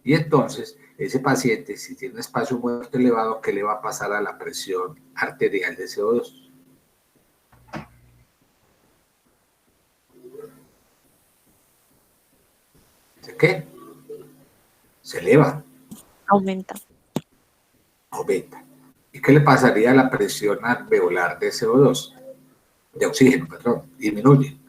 Y entonces, ese paciente, si tiene un espacio muerto elevado, ¿qué le va a pasar a la presión arterial de CO2? ¿Qué? Se eleva. Aumenta. Aumenta. ¿Y qué le pasaría a la presión alveolar de CO2? De oxígeno, perdón, disminuye.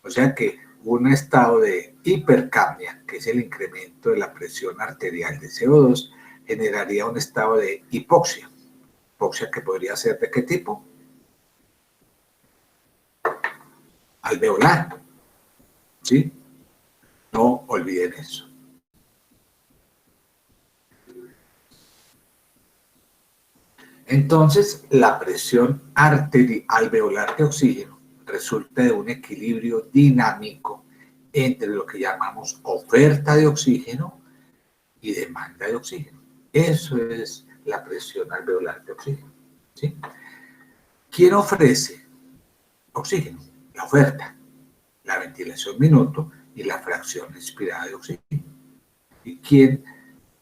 O sea que un estado de hipercapnia, que es el incremento de la presión arterial de CO2, generaría un estado de hipoxia. Hipoxia que podría ser ¿de qué tipo? Alveolar. ¿Sí? No olviden eso. Entonces, la presión alveolar de oxígeno resulta de un equilibrio dinámico entre lo que llamamos oferta de oxígeno y demanda de oxígeno. Eso es la presión alveolar de oxígeno, ¿sí? ¿Quién ofrece oxígeno? La oferta, la ventilación minuto y la fracción inspirada de oxígeno. ¿Y quién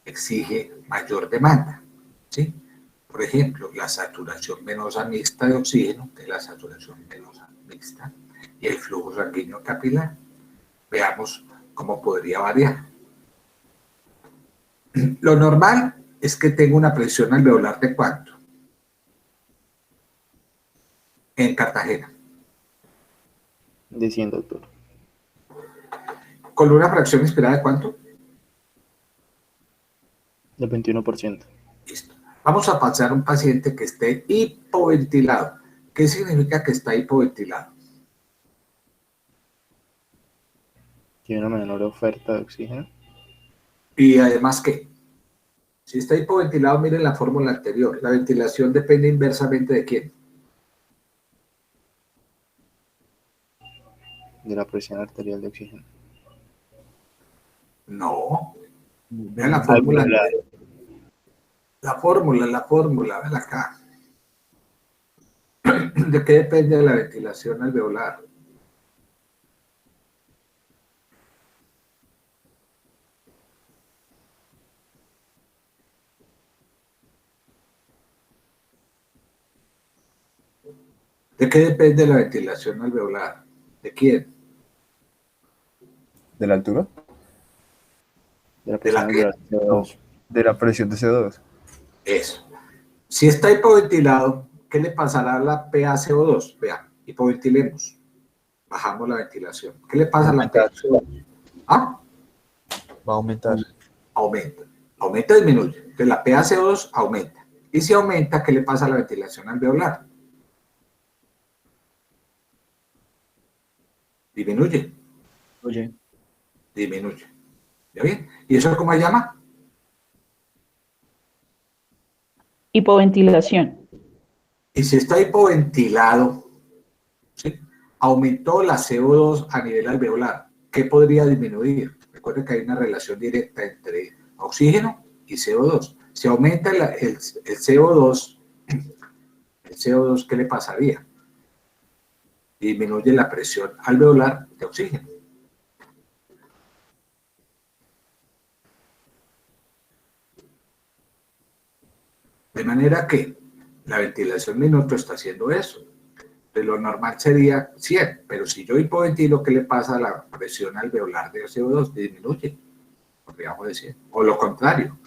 exige mayor demanda? ¿Sí? Por ejemplo, la saturación venosa mixta de oxígeno, que es la saturación venosa mixta, y el flujo sanguíneo capilar. Veamos cómo podría variar. Lo normal es que tenga una presión alveolar de ¿cuánto? En Cartagena. De 100, doctor. ¿Con una fracción inspirada de cuánto? Del 21%. Listo. Vamos a pasar a un paciente que esté hipoventilado. ¿Qué significa que está hipoventilado? Tiene una menor oferta de oxígeno. Y además, ¿qué? Si está hipoventilado, miren la fórmula anterior. La ventilación depende inversamente ¿de quién? De la presión arterial de oxígeno. No. Vean la fórmula Alveolar. anterior. La fórmula, ven acá. ¿De qué depende la ventilación alveolar? ¿De qué depende la ventilación alveolar? ¿De quién? ¿De la altura? De la ¿De la presión qué? alveolar de CO2. De la presión de CO2. Eso. Si está hipoventilado, ¿qué le pasará a la PaCO2? Vea, hipoventilemos. Bajamos la ventilación. ¿Qué le pasa a la Aumentar. PaCO2? Ah, Va a aumentar. aumenta. Aumenta o disminuye. Entonces la PaCO2 aumenta. Y si aumenta, ¿qué le pasa a la ventilación alveolar? Disminuye. Oye, Disminuye. ¿Ya bien? ¿Y eso cómo se llama? Hipoventilación. Y si está hipoventilado, ¿sí? Aumentó la CO2 a nivel alveolar, ¿qué podría disminuir? Recuerden que hay una relación directa entre oxígeno y CO2. Si aumenta el CO2, ¿qué le pasaría? Disminuye la presión alveolar de oxígeno. De manera que la ventilación minuto está haciendo eso. De lo normal sería 100, pero si yo hipoventilo, ¿qué le pasa a la presión alveolar de CO2? Disminuye, por debajo de 100. O lo contrario,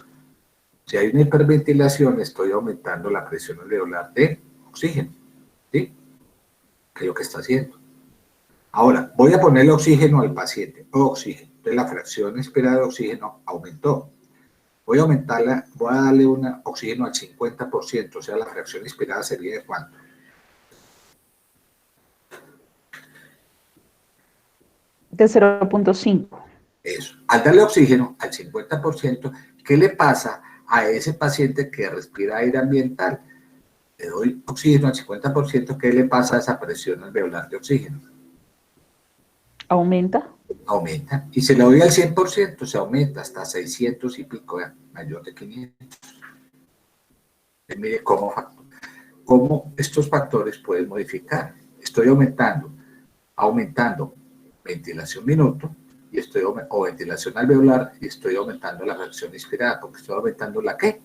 si hay una hiperventilación, estoy aumentando la presión alveolar de oxígeno, ¿sí? Que es lo que está haciendo. Ahora, voy a ponerle oxígeno al paciente, oxígeno. Entonces la fracción esperada de oxígeno aumentó. Voy a aumentarla, voy a darle un oxígeno al 50%, o sea, la fracción inspirada sería de ¿cuánto? De 0.5. Eso. Al darle oxígeno al 50%, ¿qué le pasa a ese paciente que respira aire ambiental? Le doy oxígeno al 50%, ¿qué le pasa a esa presión alveolar de oxígeno? Aumenta. Aumenta. Y se le doy al 100%, se aumenta hasta 600 y pico, mayor de 500. Y mire cómo estos factores pueden modificar. Estoy aumentando ventilación minuto, y o ventilación alveolar, y estoy aumentando la fracción inspirada, porque estoy aumentando la ¿qué?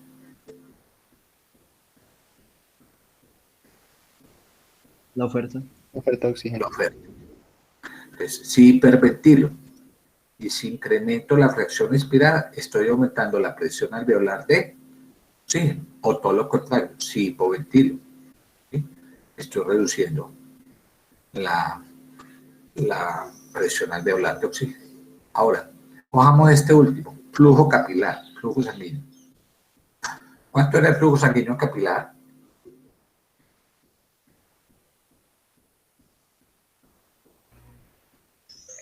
la oferta. Oferta de oxígeno. La oferta. Entonces, si hiperventilo y si incremento la fracción inspirada, estoy aumentando la presión alveolar de oxígeno, o todo lo contrario, si hipoventilo, ¿sí? Estoy reduciendo la presión alveolar de oxígeno. Ahora, cojamos este último, flujo capilar, flujo sanguíneo. ¿Cuánto era el flujo sanguíneo capilar?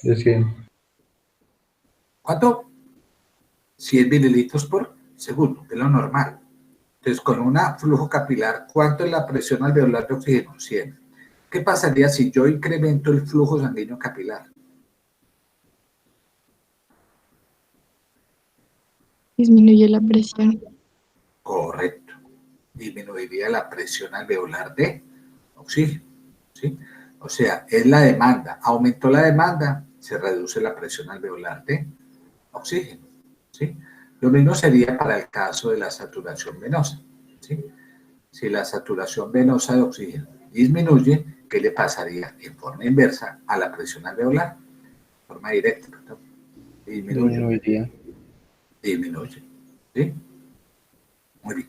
De 100. ¿Cuánto? 100 mililitros por segundo, de lo normal. Entonces, con un flujo capilar, ¿cuánto es la presión alveolar de oxígeno? 100. ¿Qué pasaría si yo incremento el flujo sanguíneo capilar? Disminuye la presión. Correcto. Disminuiría la presión alveolar de oxígeno, ¿sí? O sea, es la demanda. Aumentó la demanda, se reduce la presión alveolar de oxígeno, ¿sí? Lo mismo sería para el caso de la saturación venosa, ¿sí? Si la saturación venosa de oxígeno disminuye, ¿qué le pasaría en forma inversa a la presión alveolar? De forma directa, perdón. Disminuiría. Disminuye, ¿sí? Muy bien.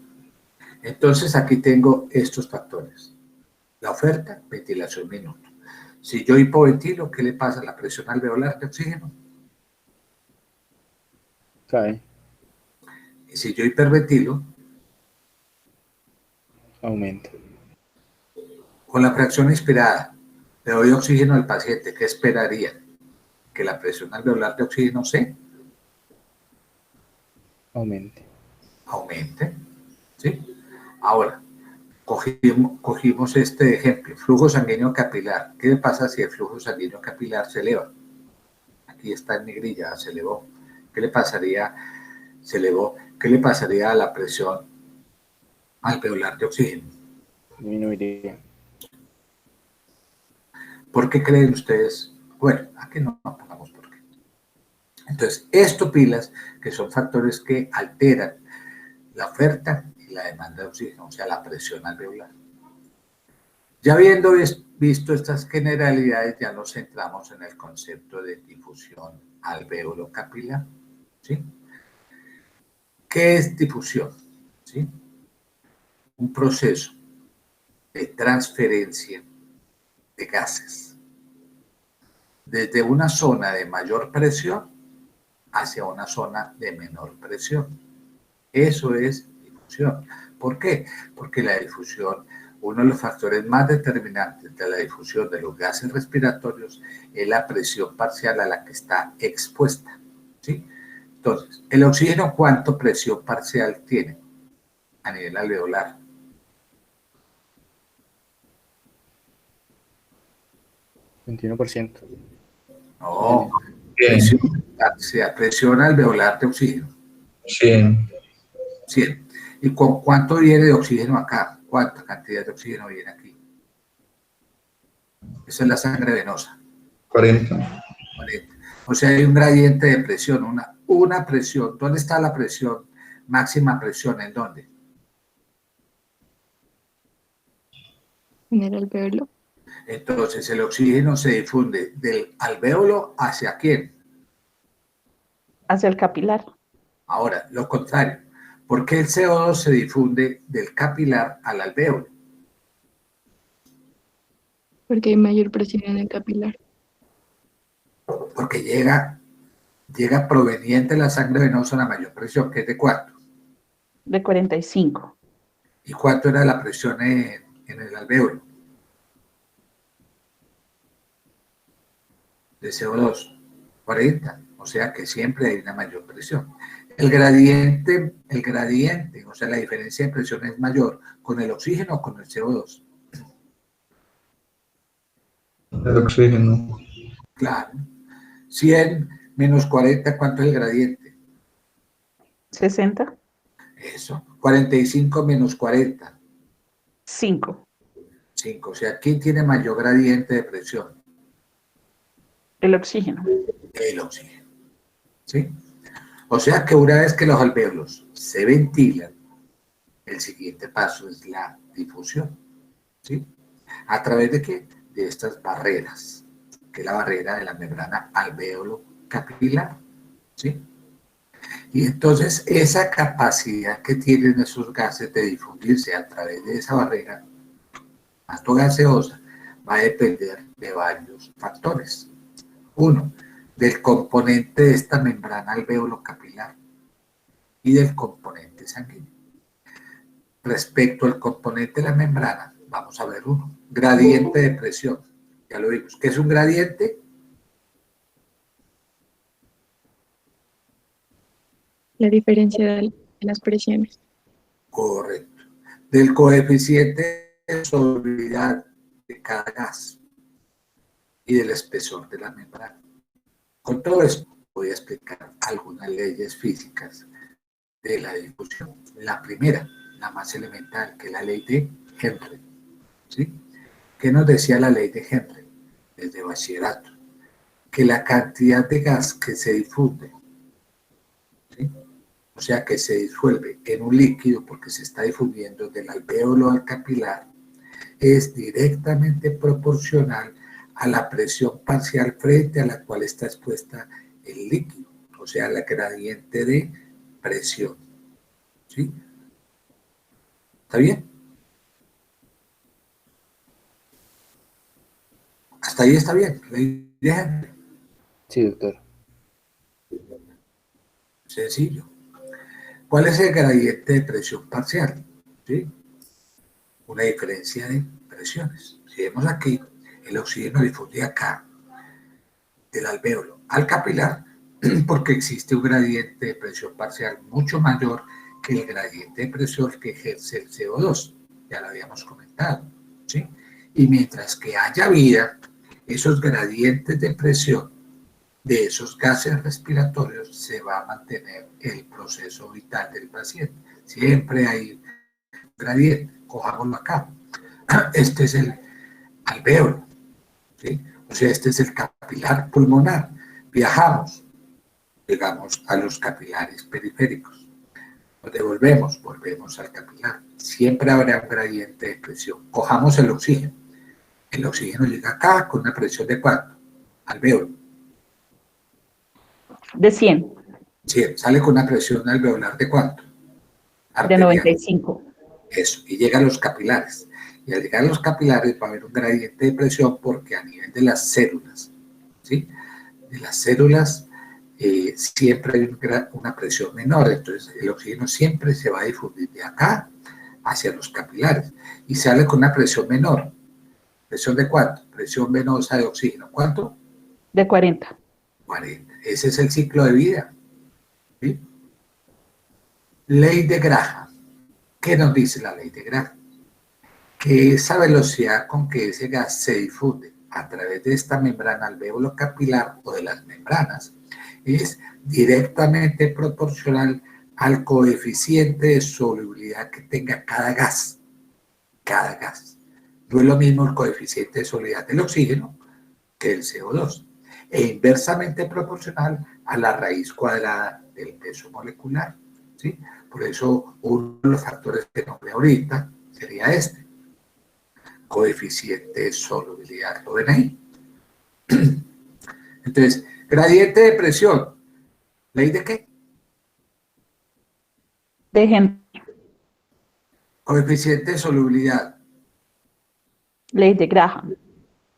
Entonces aquí tengo estos factores. La oferta, ventilación minuto. Si yo hipoventilo, ¿qué le pasa a la presión alveolar de oxígeno? Cae. Y si yo hiperventilo, Aumenta. con la fracción inspirada, le doy oxígeno al paciente, ¿qué esperaría? Que la presión alveolar de oxígeno se Aumente. aumente, ¿sí? Ahora, cogimos este ejemplo, flujo sanguíneo capilar. ¿Qué le pasa si el flujo sanguíneo capilar se eleva? Aquí está en negrilla, se elevó. ¿Qué le pasaría? Se elevó. ¿Qué le pasaría a la presión alveolar de oxígeno. Disminuiría. ¿Por qué creen ustedes? Bueno, aquí no pongamos por qué. Entonces, esto pilas, que son factores que alteran la oferta y la demanda de oxígeno, o sea, la presión alveolar. Ya habiendo visto estas generalidades, ya nos centramos en el concepto de difusión alveolo-capilar, ¿sí? ¿Qué es difusión? ¿Sí? Un proceso de transferencia de gases desde una zona de mayor presión hacia una zona de menor presión. Eso es difusión. ¿Por qué? Porque la difusión, uno de los factores más determinantes de la difusión de los gases respiratorios es la presión parcial a la que está expuesta, ¿sí? Entonces, el oxígeno, ¿cuánto presión parcial tiene a nivel alveolar? 21%. No, Bien, presión alveolar de oxígeno, 100, 100. ¿Y con cuánto viene de oxígeno acá? ¿Cuánta cantidad de oxígeno viene aquí? Esa es la sangre venosa. 40, 40. O sea, hay un gradiente de presión, una presión. ¿Dónde está la presión? Máxima presión, ¿en dónde? En el alveolo. Entonces, el oxígeno se difunde del alvéolo ¿hacia quién? Hacia el capilar. Ahora, lo contrario. ¿Por qué el CO2 se difunde del capilar al alvéolo? Porque hay mayor presión en el capilar. Porque llega proveniente de la sangre venosa a la mayor presión, que es de cuánto. De 45. ¿Y cuánto era la presión en el alvéolo? De CO2, 40. O sea que siempre hay una mayor presión. El gradiente, o sea, la diferencia de presión es mayor con el oxígeno o con el CO2. el oxígeno, Claro. 100 menos 40, ¿cuánto es el gradiente? 60. Eso. 45 menos 40, 5. 5. O sea, ¿quién tiene mayor gradiente de presión? El oxígeno. El oxígeno. ¿Sí? O sea que una vez que los alvéolos se ventilan, el siguiente paso es la difusión. ¿Sí? ¿A través de qué? De estas barreras, que es la barrera de la membrana alvéolo capilar. ¿Sí? Y entonces esa capacidad que tienen esos gases de difundirse a través de esa barrera, tanto gaseosa, va a depender de varios factores. Uno, del componente de esta membrana alvéolo capilar y del componente sanguíneo. Respecto al componente de la membrana, vamos a ver uno, gradiente de presión. Ya lo vimos. ¿Qué es un gradiente? La diferencia de las presiones. Correcto. Del coeficiente de solubilidad de cada gas y del espesor de la membrana. Con todo esto voy a explicar algunas leyes físicas de la difusión. La primera, la más elemental, que es la ley de Henry. ¿Sí? ¿Qué nos decía la ley de Henry desde bachillerato? Que la cantidad de gas que se difunde, ¿sí? O sea, que se disuelve en un líquido porque se está difundiendo del alvéolo al capilar, es directamente proporcional a la presión parcial frente a la cual está expuesta el líquido, o sea, la gradiente de presión. ¿Sí? ¿Está bien? Hasta ahí está bien. Sí, doctor. Sencillo. ¿Cuál es el gradiente de presión parcial? ¿Sí? Una diferencia de presiones. Si vemos aquí, el oxígeno difunde acá, del alvéolo al capilar, porque existe un gradiente de presión parcial mucho mayor que el gradiente de presión que ejerce el CO2. Ya lo habíamos comentado. ¿Sí? Y mientras que haya vida, esos gradientes de presión de esos gases respiratorios se va a mantener el proceso vital del paciente. Siempre hay gradiente. Cojámoslo acá. Este es el alvéolo, ¿sí? O sea, este es el capilar pulmonar. Viajamos, llegamos a los capilares periféricos. Nos devolvemos, volvemos al capilar. Siempre habrá un gradiente de presión. Cojamos el oxígeno. El oxígeno llega acá con una presión de ¿cuánto? Alvéolo. De 100, 100. Sale con una presión alveolar de ¿cuánto? de Arterial. 95. Eso, y llega a los capilares. Y al llegar a los capilares va a haber un gradiente de presión porque a nivel de las células, ¿sí? De las células siempre hay una presión menor, entonces el oxígeno siempre se va a difundir de acá hacia los capilares y sale con una presión menor. ¿Presión de cuánto? Presión venosa de oxígeno. ¿Cuánto? De 40. 40. Ese es el ciclo de vida, ¿sí? Ley de Graham. ¿Qué nos dice la ley de Graham? Que esa velocidad con que ese gas se difunde a través de esta membrana alvéolo capilar o de las membranas es directamente proporcional al coeficiente de solubilidad que tenga cada gas. Cada gas. No es lo mismo el coeficiente de solubilidad del oxígeno que el CO2. E inversamente proporcional a la raíz cuadrada del peso molecular, ¿sí? Por eso uno de los factores que nombré ahorita sería este. Coeficiente de solubilidad. ¿Lo ven ahí? Entonces, gradiente de presión. ¿Ley de qué? De Henry. Coeficiente de solubilidad. Ley de Graham.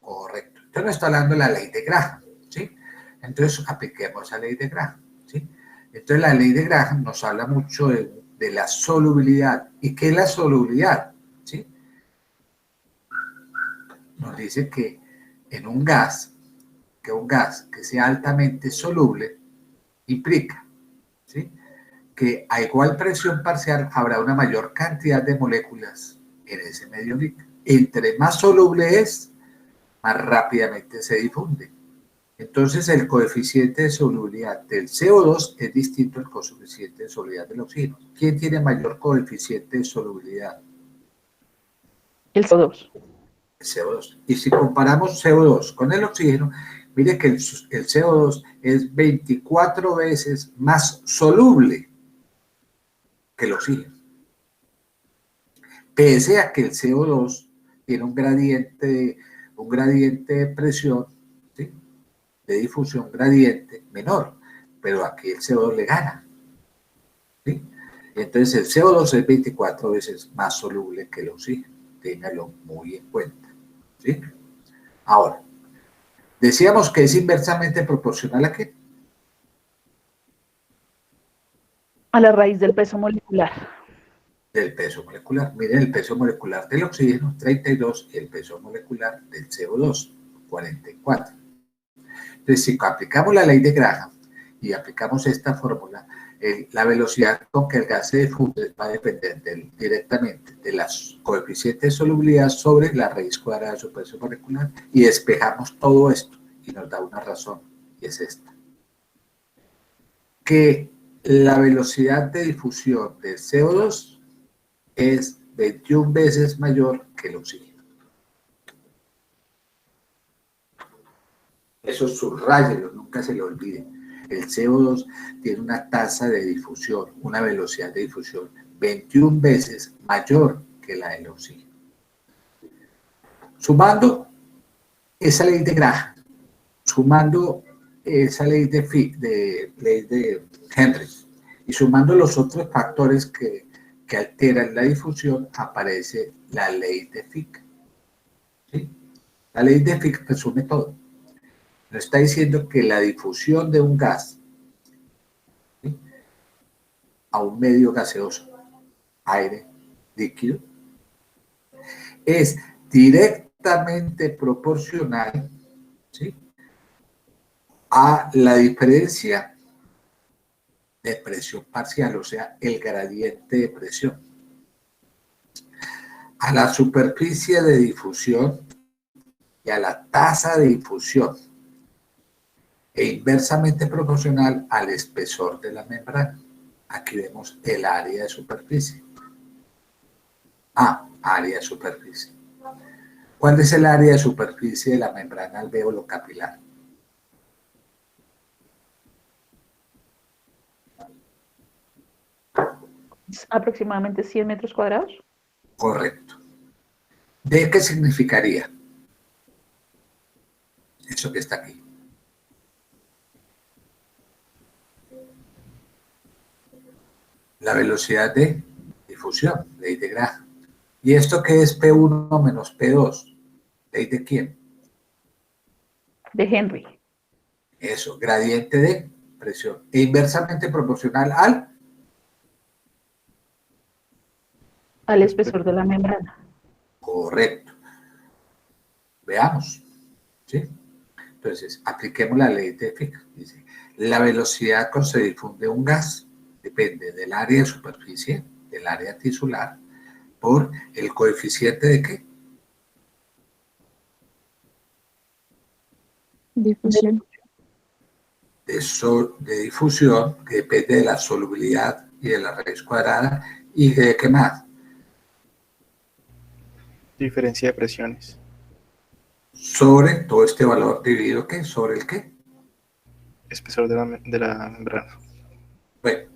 Correcto. Entonces no está hablando de la ley de Graham, ¿sí? Entonces apliquemos la ley de Graham, ¿sí? Entonces la ley de Graham nos habla mucho de la solubilidad. ¿Y qué es la solubilidad? ¿Sí? Nos dice que en un gas que sea altamente soluble implica, ¿sí? Que a igual presión parcial habrá una mayor cantidad de moléculas en ese medio líquido. Entre más soluble es, más rápidamente se difunde. Entonces el coeficiente de solubilidad del CO2 es distinto al coeficiente de solubilidad del oxígeno. ¿Quién tiene mayor coeficiente de solubilidad? El CO2. El CO2. Y si comparamos CO2 con el oxígeno, mire que el CO2 es 24 veces más soluble que el oxígeno. Pese a que el CO2 tiene un gradiente de presión, ¿sí? De difusión gradiente menor, pero aquí el CO2 le gana, ¿sí? Entonces el CO2 es 24 veces más soluble que el oxígeno. Téngalo muy en cuenta, ¿sí? Ahora, decíamos que es inversamente proporcional ¿a qué? A la raíz del peso molecular. Del peso molecular. Miren el peso molecular del oxígeno, 32, y el peso molecular del CO2, 44. Entonces, si aplicamos la ley de Graham y aplicamos esta fórmula, la velocidad con que el gas se difunde va a depender directamente de las coeficientes de solubilidad sobre la raíz cuadrada de su peso molecular y despejamos todo esto y nos da una razón, y es esta. Que la velocidad de difusión del CO2 es 21 veces mayor que el oxígeno. Eso subráyelo, nunca se lo olviden. El CO2 tiene una tasa de difusión, una velocidad de difusión 21 veces mayor que la del oxígeno. Sumando esa ley de Graham, sumando esa ley de Henry y sumando los otros factores que alteran la difusión, aparece la ley de Fick. ¿Sí? La ley de Fick resume todo. Nos está diciendo que la difusión de un gas, ¿sí?, a un medio gaseoso, aire, líquido, es directamente proporcional, ¿sí?, a la diferencia de presión parcial, o sea, el gradiente de presión, a la superficie de difusión y a la tasa de difusión, e inversamente proporcional al espesor de la membrana. Aquí vemos el área de superficie. Área de superficie. ¿Cuál es el área de superficie de la membrana alvéolo capilar? Aproximadamente 100 metros cuadrados. Correcto. ¿De qué significaría eso que está aquí? La velocidad de difusión, ley de Graham. ¿Y esto qué es P1 menos P2? ¿Ley de quién? De Henry. Eso, gradiente de presión. E inversamente proporcional al espesor de la membrana. Correcto. Veamos. ¿Sí? Entonces, apliquemos la ley de Fick. Dice, la velocidad con que se difunde un gas depende del área de superficie, del área tisular, por el coeficiente de ¿qué? Difusión. De difusión, que depende de la solubilidad y de la raíz cuadrada, y de ¿qué más? Diferencia de presiones. Sobre todo este valor dividido, ¿qué? ¿Sobre el qué? Espesor de la membrana. Bueno,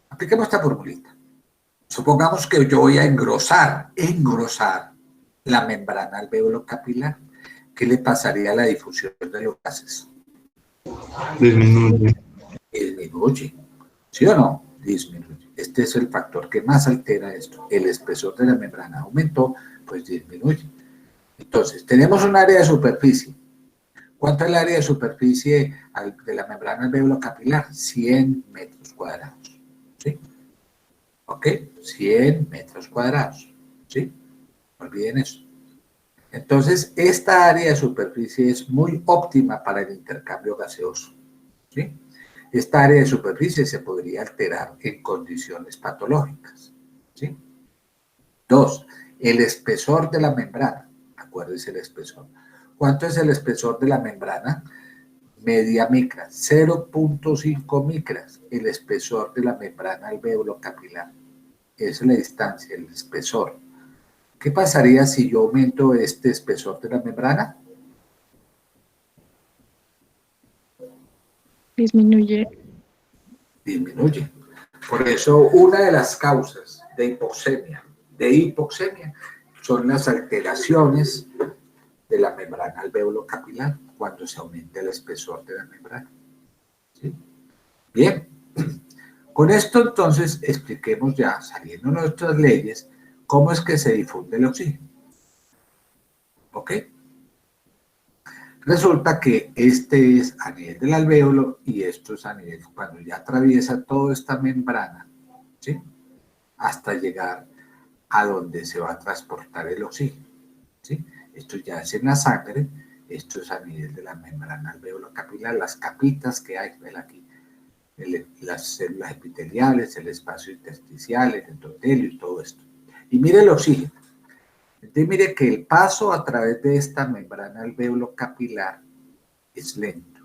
apliquemos esta formulita. Supongamos que yo voy a engrosar la membrana alvéolo capilar. ¿Qué le pasaría a la difusión de los gases? Disminuye. Disminuye. ¿Sí o no? Disminuye. Este es el factor que más altera esto. El espesor de la membrana aumentó, pues disminuye. Entonces, tenemos un área de superficie. ¿Cuánto es el área de superficie de la membrana alvéolo capilar? 100 metros cuadrados. ¿Sí? ¿Ok? 100 metros cuadrados. ¿Sí? No olviden eso. Entonces, esta área de superficie es muy óptima para el intercambio gaseoso. ¿Sí? Esta área de superficie se podría alterar en condiciones patológicas. ¿Sí? 2. El espesor de la membrana. Acuérdense el espesor. ¿Cuánto es el espesor de la membrana? Media micra, 0.5 micras, el espesor de la membrana alvéolo capilar. Esa es la distancia, el espesor. ¿Qué pasaría si yo aumento este espesor de la membrana? Disminuye. Disminuye. Por eso, una de las causas de hipoxemia, son las alteraciones de la membrana alvéolo capilar cuando se aumenta el espesor de la membrana. ¿Sí? Bien. Con esto, entonces, expliquemos ya, saliendo de nuestras leyes, cómo es que se difunde el oxígeno. ¿Ok? Resulta que este es a nivel del alvéolo y esto es a nivel, cuando ya atraviesa toda esta membrana, ¿sí? Hasta llegar a donde se va a transportar el oxígeno, ¿sí? Esto ya es en la sangre, esto es a nivel de la membrana alvéolo capilar, las capitas que hay, ven aquí, las células epiteliales, el espacio intersticial, el endotelio y todo esto. Y mire el oxígeno. Entonces mire que el paso a través de esta membrana alvéolo capilar es lento.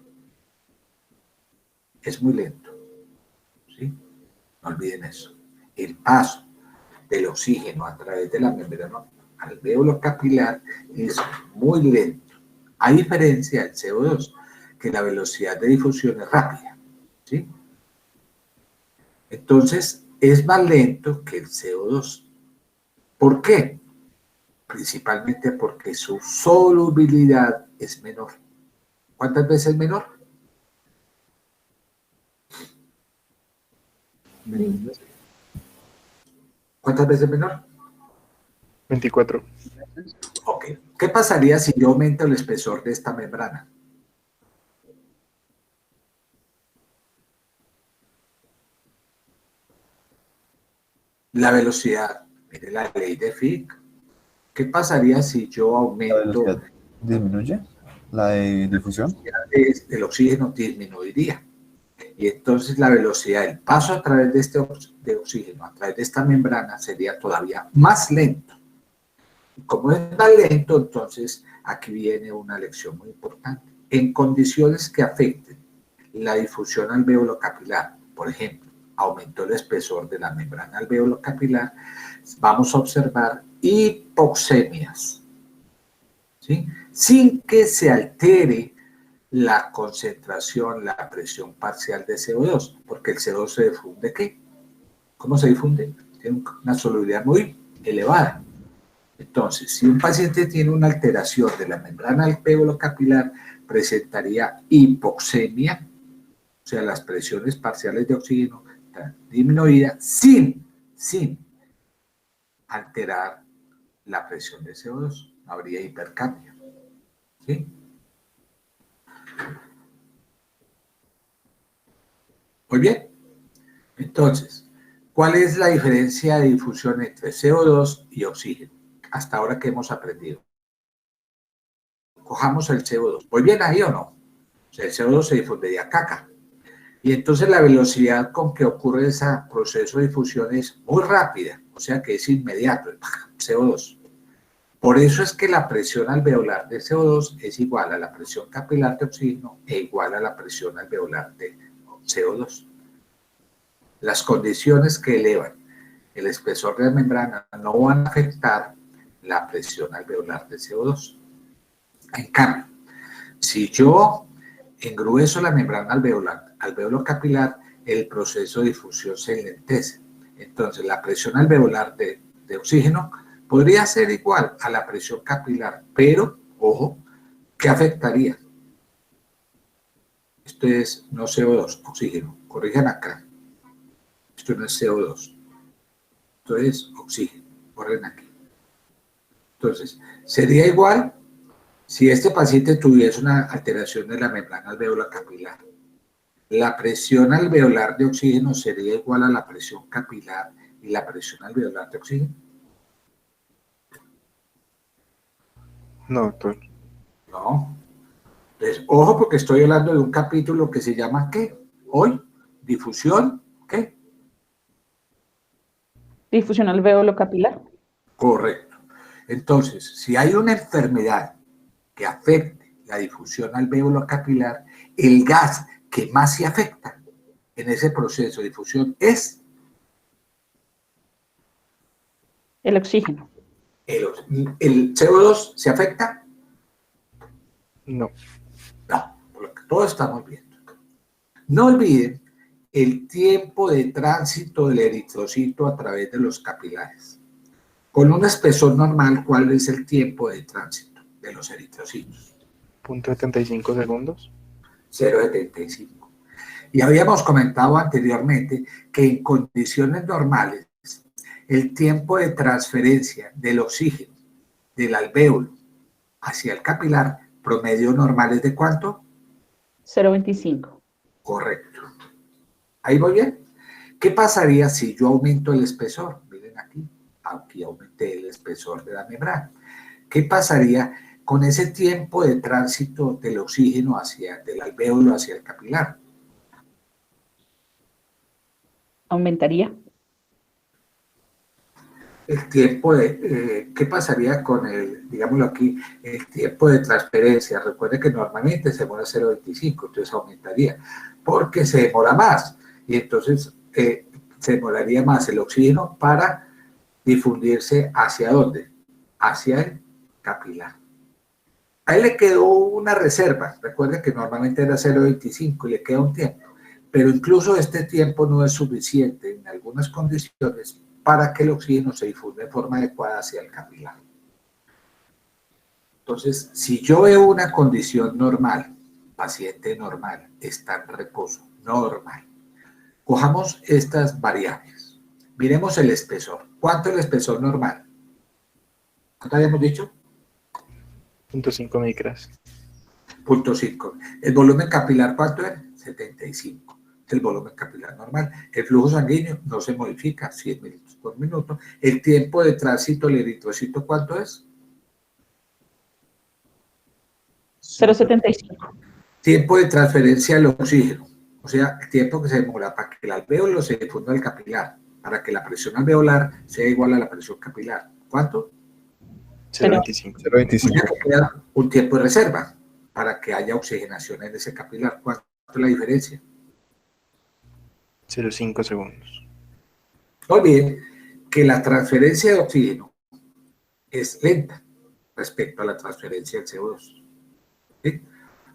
Es muy lento. ¿Sí? No olviden eso. El paso del oxígeno a través de la membrana alvéolo capilar es muy lento. A diferencia del CO2, que la velocidad de difusión es rápida. ¿Sí? Entonces, es más lento que el CO2. ¿Por qué? Principalmente porque su solubilidad es menor. ¿Cuántas veces menor? ¿Cuántas veces menor? 24. Ok. ¿Qué pasaría si yo aumento el espesor de esta membrana? La velocidad. Mire la ley de Fick. ¿Qué pasaría si yo ¿La aumento velocidad disminuye? ¿La de difusión? el oxígeno? Disminuiría. Y entonces la velocidad del paso a través de este de oxígeno, a través de esta membrana, sería todavía más lento. Y como es más lento, entonces aquí viene una lección muy importante. En condiciones que afecten la difusión alvéolo capilar, por ejemplo, aumentó el espesor de la membrana alvéolo capilar, vamos a observar hipoxemias, ¿sí? Sin que se altere la concentración, la presión parcial de CO2, porque el CO2 se difunde, ¿qué? ¿Cómo se difunde? Tiene una solubilidad muy elevada. Entonces, si un paciente tiene una alteración de la membrana alvéolo capilar, presentaría hipoxemia, o sea, las presiones parciales de oxígeno están disminuidas sin alterar la presión de CO2. No habría hipercambio. ¿Sí? Muy bien. Entonces, ¿cuál es la diferencia de difusión entre CO2 y oxígeno? Hasta ahora que hemos aprendido. Cojamos el CO2. ¿Voy bien ahí o no? O sea, el CO2 se difunde de acá. Y entonces la velocidad con que ocurre ese proceso de difusión es muy rápida, o sea que es inmediato, CO2. Por eso es que la presión alveolar de CO2 es igual a la presión capilar de oxígeno e igual a la presión alveolar de CO2. Las condiciones que elevan el espesor de la membrana no van a afectar la presión alveolar de CO2. En cambio, si yo engrueso la membrana alveolo capilar, el proceso de difusión se enlentece. Entonces, la presión alveolar de oxígeno podría ser igual a la presión capilar, pero, ojo, ¿qué afectaría? Esto es no CO2, oxígeno. Corrijan acá. Esto no es CO2. Esto es oxígeno. Corren aquí. Entonces, sería igual si este paciente tuviese una alteración de la membrana alveolar capilar. La presión alveolar de oxígeno sería igual a la presión capilar y la presión alveolar de oxígeno. No, doctor. No. Entonces, ojo porque estoy hablando de un capítulo que se llama ¿qué? Hoy, difusión, ¿qué? Difusión alvéolo capilar. Correcto. Entonces, si hay una enfermedad que afecte la difusión alvéolo capilar, el gas que más se afecta en ese proceso de difusión es El oxígeno. el CO2. ¿Se afecta? No. No, por lo que todos estamos viendo. No olviden el tiempo de tránsito del eritrocito a través de los capilares. Con un espesor normal, ¿cuál es el tiempo de tránsito de los eritrocitos? .75 segundos. 0,75. Y habíamos comentado anteriormente que en condiciones normales, el tiempo de transferencia del oxígeno del alvéolo hacia el capilar promedio normal es ¿de cuánto? 0,25. Correcto. ¿Ahí voy bien? ¿Qué pasaría si yo aumento el espesor? Miren aquí, aquí aumenté el espesor de la membrana. ¿Qué pasaría con ese tiempo de tránsito del oxígeno del alvéolo hacia el capilar? Aumentaría. El tiempo de, ¿qué pasaría con digámoslo aquí, el tiempo de transferencia? Recuerde que normalmente se demora 0,25, entonces aumentaría, porque se demora más, y entonces se demoraría más el oxígeno para difundirse ¿hacia dónde? Hacia el capilar. Ahí le quedó una reserva, recuerde que normalmente era 0,25 y le queda un tiempo, pero incluso este tiempo no es suficiente en algunas condiciones para que el oxígeno se difunda de forma adecuada hacia el capilar. Entonces, si yo veo una condición normal, paciente normal, está en reposo, normal, cojamos estas variables. Miremos el espesor. ¿Cuánto es el espesor normal? ¿Cuánto habíamos dicho? 0.5 micras. 0.5. ¿El volumen capilar cuánto es? 75. El volumen capilar normal. El flujo sanguíneo no se modifica, 100 mililitros por minuto. El tiempo de tránsito del eritrocito, ¿cuánto es? 0,75. Tiempo de transferencia del oxígeno, o sea, el tiempo que se demora para que el alvéolo se difunda al capilar, para que la presión alveolar sea igual a la presión capilar. ¿Cuánto? 0.25. 0,25. Queda un tiempo de reserva para que haya oxigenación en ese capilar. ¿Cuánto es la diferencia? 0.5 segundos. No olviden que la transferencia de oxígeno es lenta respecto a la transferencia del CO2. ¿Sí?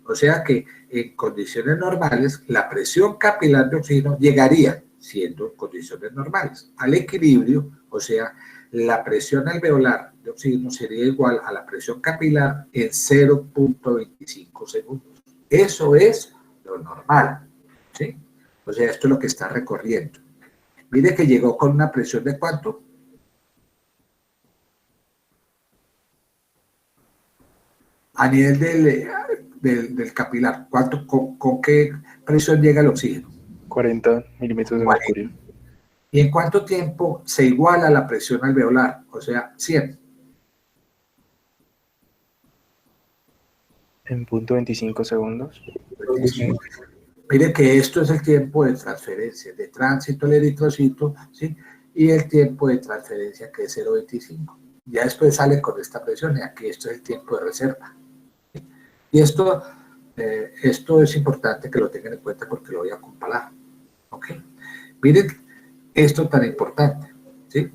O sea que en condiciones normales la presión capilar de oxígeno llegaría, siendo en condiciones normales, al equilibrio, o sea, la presión alveolar de oxígeno sería igual a la presión capilar en 0.25 segundos. Eso es lo normal, ¿sí? O sea, esto es lo que está recorriendo. Mire que llegó con una presión de ¿cuánto? A nivel del capilar, ¿cuánto, con qué presión llega el oxígeno? 40 milímetros de 40. mercurio. ¿Y en cuánto tiempo se iguala la presión alveolar? O sea, 100. En punto 25 segundos. Mire que esto es el tiempo de transferencia, de tránsito al eritrocito, ¿sí? Y el tiempo de transferencia que es 0.25. Ya después sale con esta presión y aquí esto es el tiempo de reserva. Y esto es importante que lo tengan en cuenta porque lo voy a comparar. ¿Ok? Miren esto tan importante, ¿sí?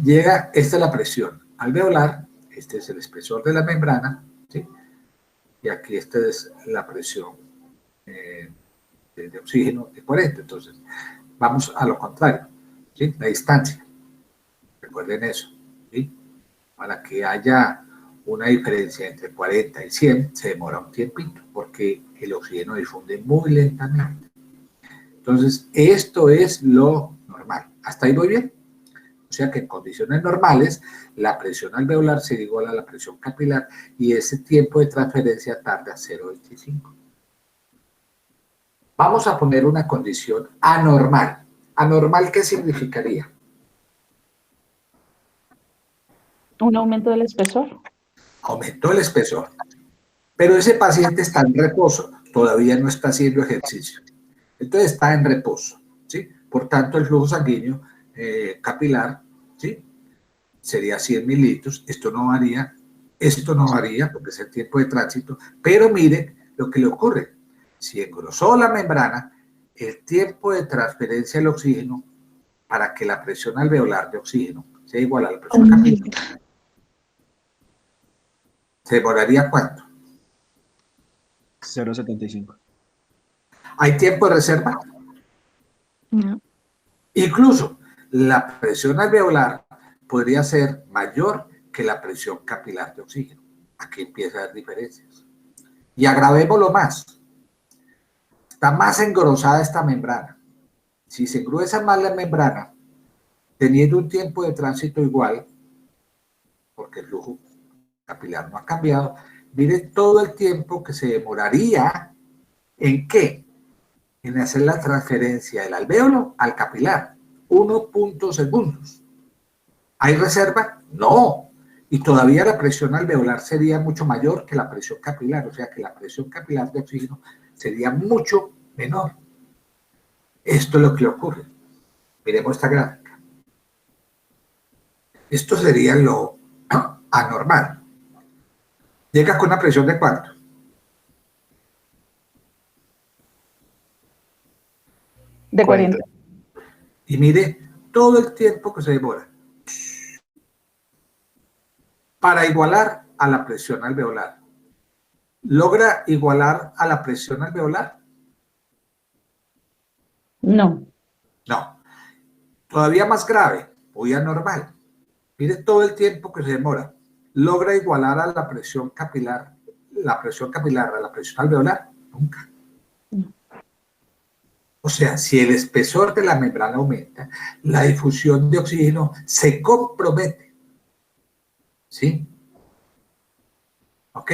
Esta es la presión alveolar, este es el espesor de la membrana, ¿sí? Y aquí esta es la presión de oxígeno de 40. Entonces, vamos a lo contrario, ¿sí? La distancia. Recuerden eso, ¿sí? Para que haya una diferencia entre 40 y 100, se demora un tiempito, porque el oxígeno difunde muy lentamente. Entonces, esto es lo normal. ¿Hasta ahí voy bien? O sea que en condiciones normales, la presión alveolar sería igual a la presión capilar y ese tiempo de transferencia tarda 0.25. Vamos a poner una condición anormal. ¿Anormal qué significaría? Un aumento del espesor. Aumentó el espesor, pero ese paciente está en reposo, todavía no está haciendo ejercicio. Entonces está en reposo, ¿sí? Por tanto, el flujo sanguíneo capilar, ¿sí? Sería 100 mililitros. Esto no varía porque es el tiempo de tránsito, pero miren lo que le ocurre. Si engrosó la membrana, el tiempo de transferencia del oxígeno para que la presión alveolar de oxígeno sea igual a la presión capilar, ¿se demoraría cuánto? 0.75. ¿Hay tiempo de reserva? No. Incluso la presión alveolar podría ser mayor que la presión capilar de oxígeno. Aquí empieza a haber diferencias. Y agravémoslo más. Está más engrosada esta membrana. Si se engruesa más la membrana, teniendo un tiempo de tránsito igual, porque el flujo capilar no ha cambiado, mire todo el tiempo que se demoraría ¿en qué? En hacer la transferencia del alvéolo al capilar. 1 segundos. ¿Hay reserva? No. Y todavía la presión alveolar sería mucho mayor que la presión capilar, o sea que la presión capilar de oxígeno sería mucho menor. Esto es lo que le ocurre. Miremos esta gráfica. Esto sería lo anormal. Llega con una presión de ¿cuánto? De 40. Y mire todo el tiempo que se demora para igualar a la presión alveolar. ¿Logra igualar a la presión alveolar? No. No. Todavía más grave, muy anormal. Mire todo el tiempo que se demora. ¿Logra igualar a la presión capilar a la presión alveolar? Nunca. O sea, si el espesor de la membrana aumenta, la difusión de oxígeno se compromete. ¿Sí? ¿Ok?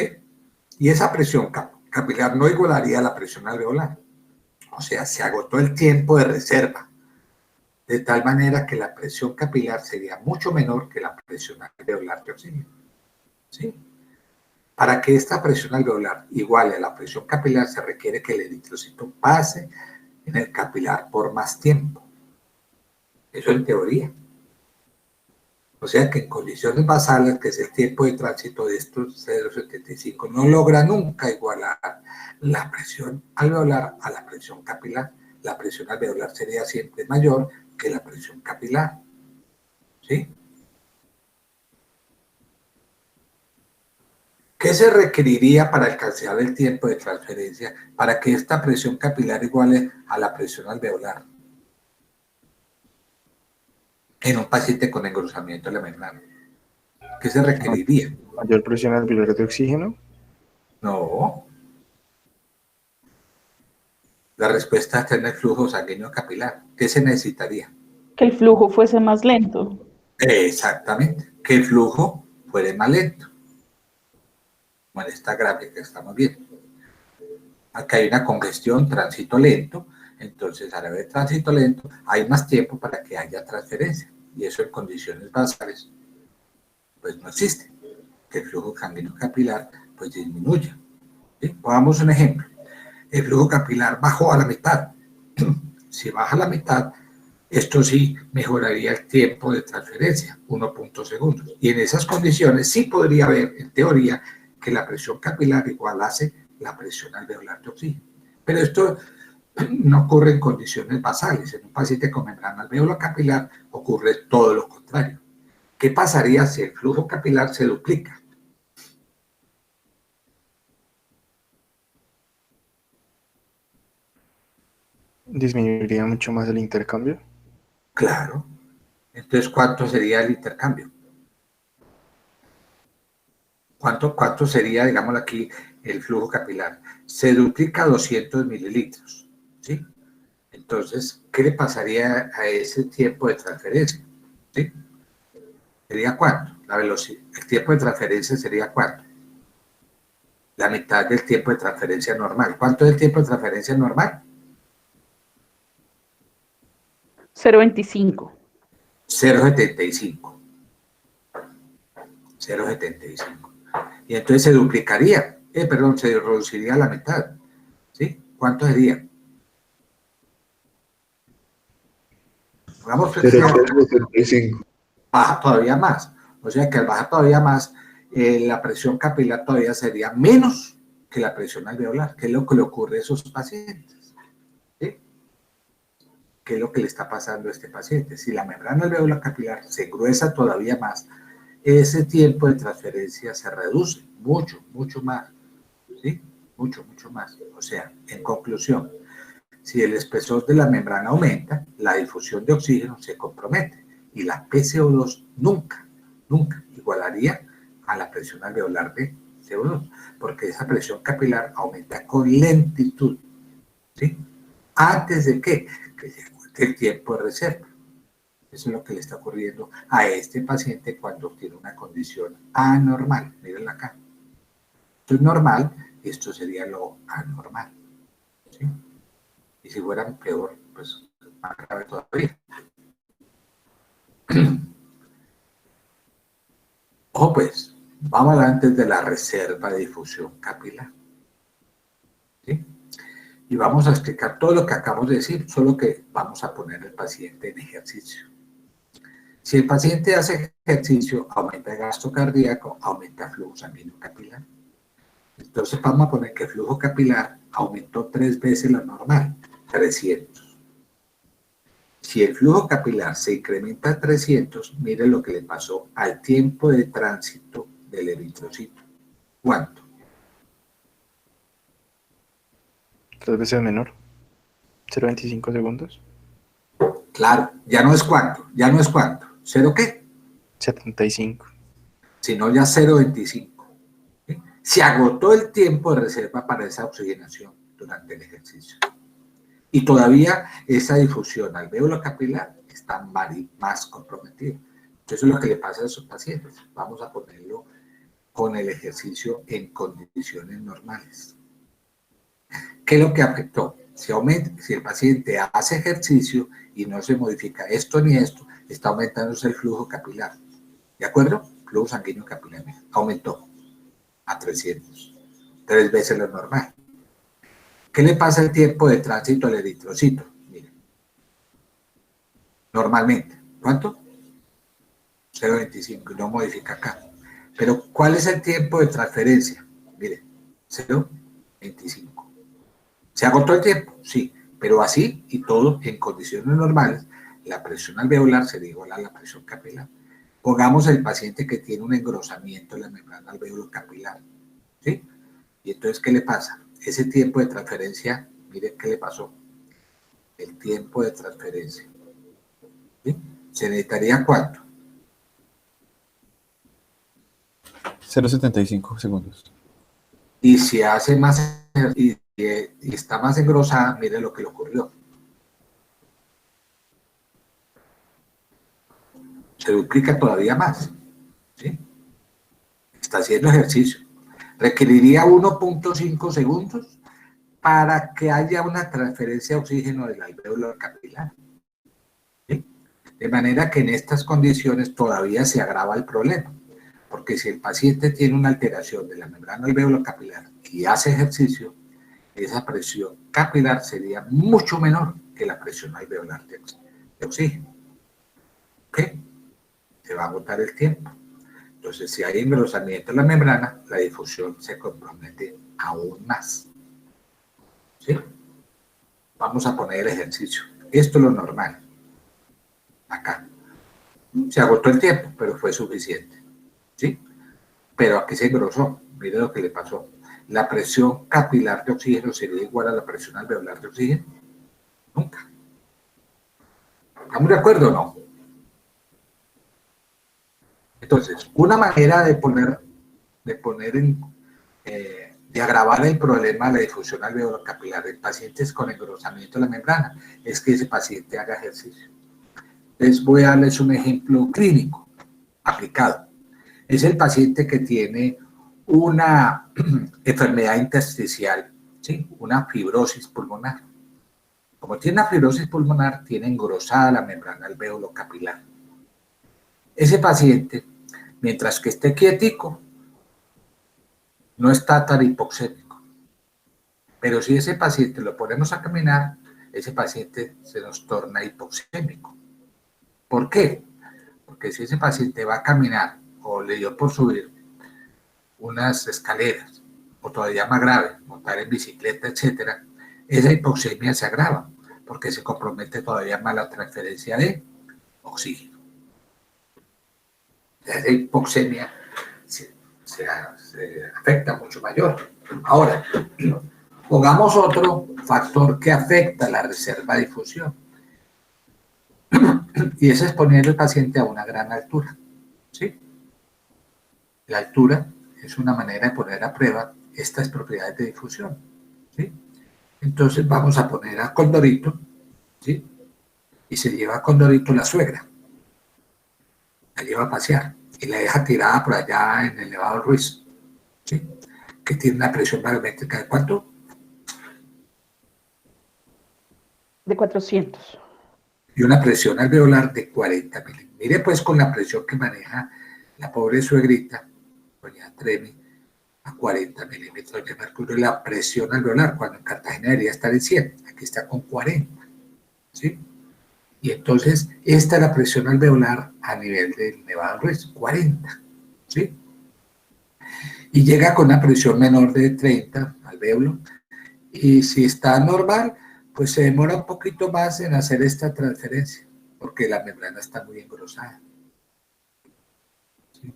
Y esa presión capilar no igualaría a la presión alveolar. O sea, se agotó el tiempo de reserva. De tal manera que la presión capilar sería mucho menor que la presión alveolar de oxígeno. ¿Sí? Para que esta presión alveolar iguale a la presión capilar, se requiere que el eritrocito pase en el capilar por más tiempo. Eso en teoría. O sea que en condiciones basales, que es el tiempo de tránsito de estos 0.75, no logra nunca igualar la presión alveolar a la presión capilar. La presión alveolar sería siempre mayor que la presión capilar. ¿Sí? ¿Qué se requeriría para alcanzar el tiempo de transferencia para que esta presión capilar iguale a la presión alveolar en un paciente con engrosamiento de la membrana? ¿Qué se requeriría? Mayor presión alveolar de oxígeno. No. La respuesta está en el flujo sanguíneo capilar. ¿Qué se necesitaría? Que el flujo fuese más lento. Exactamente, que el flujo fuera más lento. Como en esta gráfica que estamos viendo. Acá hay una congestión, tránsito lento, entonces al haber tránsito lento hay más tiempo para que haya transferencia. Y eso en condiciones basales, pues no existe. Que el flujo sanguíneo capilar, pues disminuya. ¿Sí? Pongamos un ejemplo. El flujo capilar bajó a la mitad. Si baja a la mitad, esto sí mejoraría el tiempo de transferencia, 1.0 segundos. Y en esas condiciones sí podría haber, en teoría, que la presión capilar igualase la presión alveolar de oxígeno. Pero esto no ocurre en condiciones basales. En un paciente con membrana alveolar capilar ocurre todo lo contrario. ¿Qué pasaría si el flujo capilar se duplica? Disminuiría mucho más el intercambio. Claro. Entonces, ¿cuánto sería el intercambio? ¿Cuánto sería, digamos aquí, el flujo capilar? Se duplica a 200 mililitros, ¿sí? Entonces, ¿qué le pasaría a ese tiempo de transferencia? ¿Sí? ¿Sería cuánto? La velocidad, el tiempo de transferencia sería cuánto? La mitad del tiempo de transferencia normal. ¿Cuánto es el tiempo de transferencia normal? 0.25. 0.75. 0.75. Y entonces se duplicaría, se reduciría a la mitad. ¿Sí? ¿Cuánto sería? Vamos, 0.75. baja todavía más. O sea que al bajar todavía más, la presión capilar todavía sería menos que la presión alveolar. ¿Qué es lo que le ocurre a esos pacientes? ¿Sí? ¿Qué es lo que le está pasando a este paciente? Si la membrana alveolar capilar se engruesa todavía más, ese tiempo de transferencia se reduce mucho, mucho más. ¿Sí? Mucho, mucho más. O sea, en conclusión, si el espesor de la membrana aumenta, la difusión de oxígeno se compromete y la PCO2 nunca, nunca igualaría a la presión alveolar de CO2, porque esa presión capilar aumenta con lentitud, ¿sí? Antes de que se agote el tiempo de reserva. Eso es lo que le está ocurriendo a este paciente cuando tiene una condición anormal. Mírenla acá. Esto es normal y esto sería lo anormal, ¿sí? Y si fuera peor, pues más grave todavía. Ojo pues, vamos a hablar antes de la reserva de difusión capilar. ¿Sí? Y vamos a explicar todo lo que acabamos de decir, solo que vamos a poner al paciente en ejercicio. Si el paciente hace ejercicio, aumenta el gasto cardíaco, aumenta el flujo sanguíneo capilar. Entonces vamos a poner que el flujo capilar aumentó 3 veces lo normal, 300. Si el flujo capilar se incrementa a 300, mire lo que le pasó al tiempo de tránsito del eritrocito. ¿Cuánto? 3 veces menor. 0.25 segundos. Claro, ya no es cuánto, ya no es cuánto. ¿Cero qué? 75. Sino ya 0.25. ¿Sí? Se agotó el tiempo de reserva para esa oxigenación durante el ejercicio. Y todavía esa difusión alveolar capilar está más comprometida. Entonces, eso es lo que le pasa a esos pacientes. Vamos a ponerlo con el ejercicio en condiciones normales. ¿Qué es lo que afectó? Si el paciente hace ejercicio y no se modifica esto ni esto, está aumentándose el flujo capilar. ¿De acuerdo? Flujo sanguíneo capilar aumentó a 300, 3 veces lo normal. ¿Qué le pasa al tiempo de tránsito al eritrocito? Miren. Normalmente, ¿cuánto? 0.25 y no modifica acá. Pero ¿cuál es el tiempo de transferencia? Miren, 0.25. ¿Se agotó el tiempo? Sí, pero así y todo en condiciones normales, la presión alveolar sería igual a la presión capilar. Pongamos el paciente que tiene un engrosamiento de la membrana alveolar capilar. ¿sí? Y entonces, ¿qué le pasa? Ese tiempo de transferencia, mire qué le pasó. El tiempo de transferencia, ¿sí? ¿Se necesitaría cuánto? 0,75 segundos. Y si hace más y está más engrosada, mire lo que le ocurrió. Se duplica todavía más, ¿sí? Está haciendo ejercicio. Requeriría 1.5 segundos para que haya una transferencia de oxígeno del alvéolo capilar, ¿sí? De manera que en estas condiciones todavía se agrava el problema, porque si el paciente tiene una alteración de la membrana alvéolo capilar y hace ejercicio, esa presión capilar sería mucho menor que la presión alveolar de oxígeno. ¿Ok? Se va a agotar el tiempo. Entonces, si hay engrosamiento en la membrana, la difusión se compromete aún más. ¿Sí? Vamos a poner el ejercicio. Esto es lo normal. Acá. Se agotó el tiempo, pero fue suficiente. ¿Sí? Pero aquí se engrosó. Mire lo que le pasó. La presión capilar de oxígeno sería igual a la presión alveolar de oxígeno. Nunca. ¿Estamos de acuerdo o no? Entonces, una manera de agravar el problema de la difusión alveolar capilar en pacientes con engrosamiento de la membrana es que ese paciente haga ejercicio. Les voy a darles un ejemplo clínico aplicado. Es el paciente que tiene una enfermedad intersticial, ¿sí? Una fibrosis pulmonar. Como tiene una fibrosis pulmonar, tiene engrosada la membrana alvéolo capilar. Ese paciente, mientras que esté quietico, no está tan hipoxémico. Pero si ese paciente lo ponemos a caminar, ese paciente se nos torna hipoxémico. ¿Por qué? Porque si ese paciente va a caminar o le dio por subir unas escaleras, o todavía más grave, montar en bicicleta, etcétera, esa hipoxemia se agrava, porque se compromete todavía más la transferencia de oxígeno. Esa hipoxemia se afecta mucho mayor. Ahora, pongamos otro factor que afecta la reserva de difusión, y es exponer al paciente a una gran altura, ¿sí? La altura es una manera de poner a prueba estas propiedades de difusión, ¿sí? Entonces vamos a poner a Condorito, ¿sí? Y se lleva a Condorito la suegra, la lleva a pasear y la deja tirada por allá en el Nevado Ruiz, ¿sí? Que tiene una presión barométrica de ¿cuánto? De 400. Y una presión alveolar de 40 milímetros. Mire pues con la presión que maneja la pobre suegrita, doña Tremi, a 40 milímetros de mercurio, la presión alveolar, cuando en Cartagena debería estar en 100, aquí está con 40, ¿sí? Y entonces, esta es la presión alveolar a nivel del Nevado Ruiz, 40, ¿sí? Y llega con una presión menor de 30 alvéolo, y si está normal, pues se demora un poquito más en hacer esta transferencia, porque la membrana está muy engrosada. ¿Sí?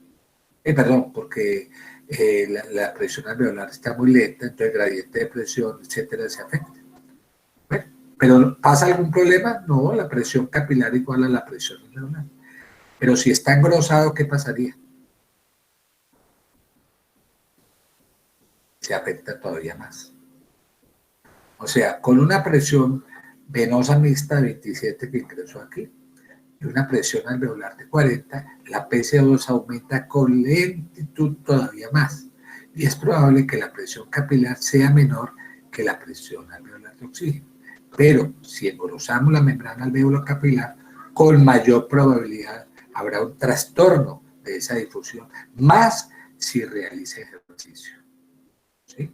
Perdón, porque la presión alveolar está muy lenta, entonces el gradiente de presión, etcétera, se afecta. Bueno, ¿pero pasa algún problema? No, la presión capilar igual a la presión alveolar. Pero si está engrosado, ¿qué pasaría? Se afecta todavía más. O sea, con una presión venosa mixta de 27 que ingresó aquí y una presión alveolar de 40, la PCO2 aumenta con lentitud todavía más. Y es probable que la presión capilar sea menor que la presión alveolar de oxígeno. Pero si engrosamos la membrana alvéolo capilar, con mayor probabilidad habrá un trastorno de esa difusión, más si realiza ejercicio. ¿Sí?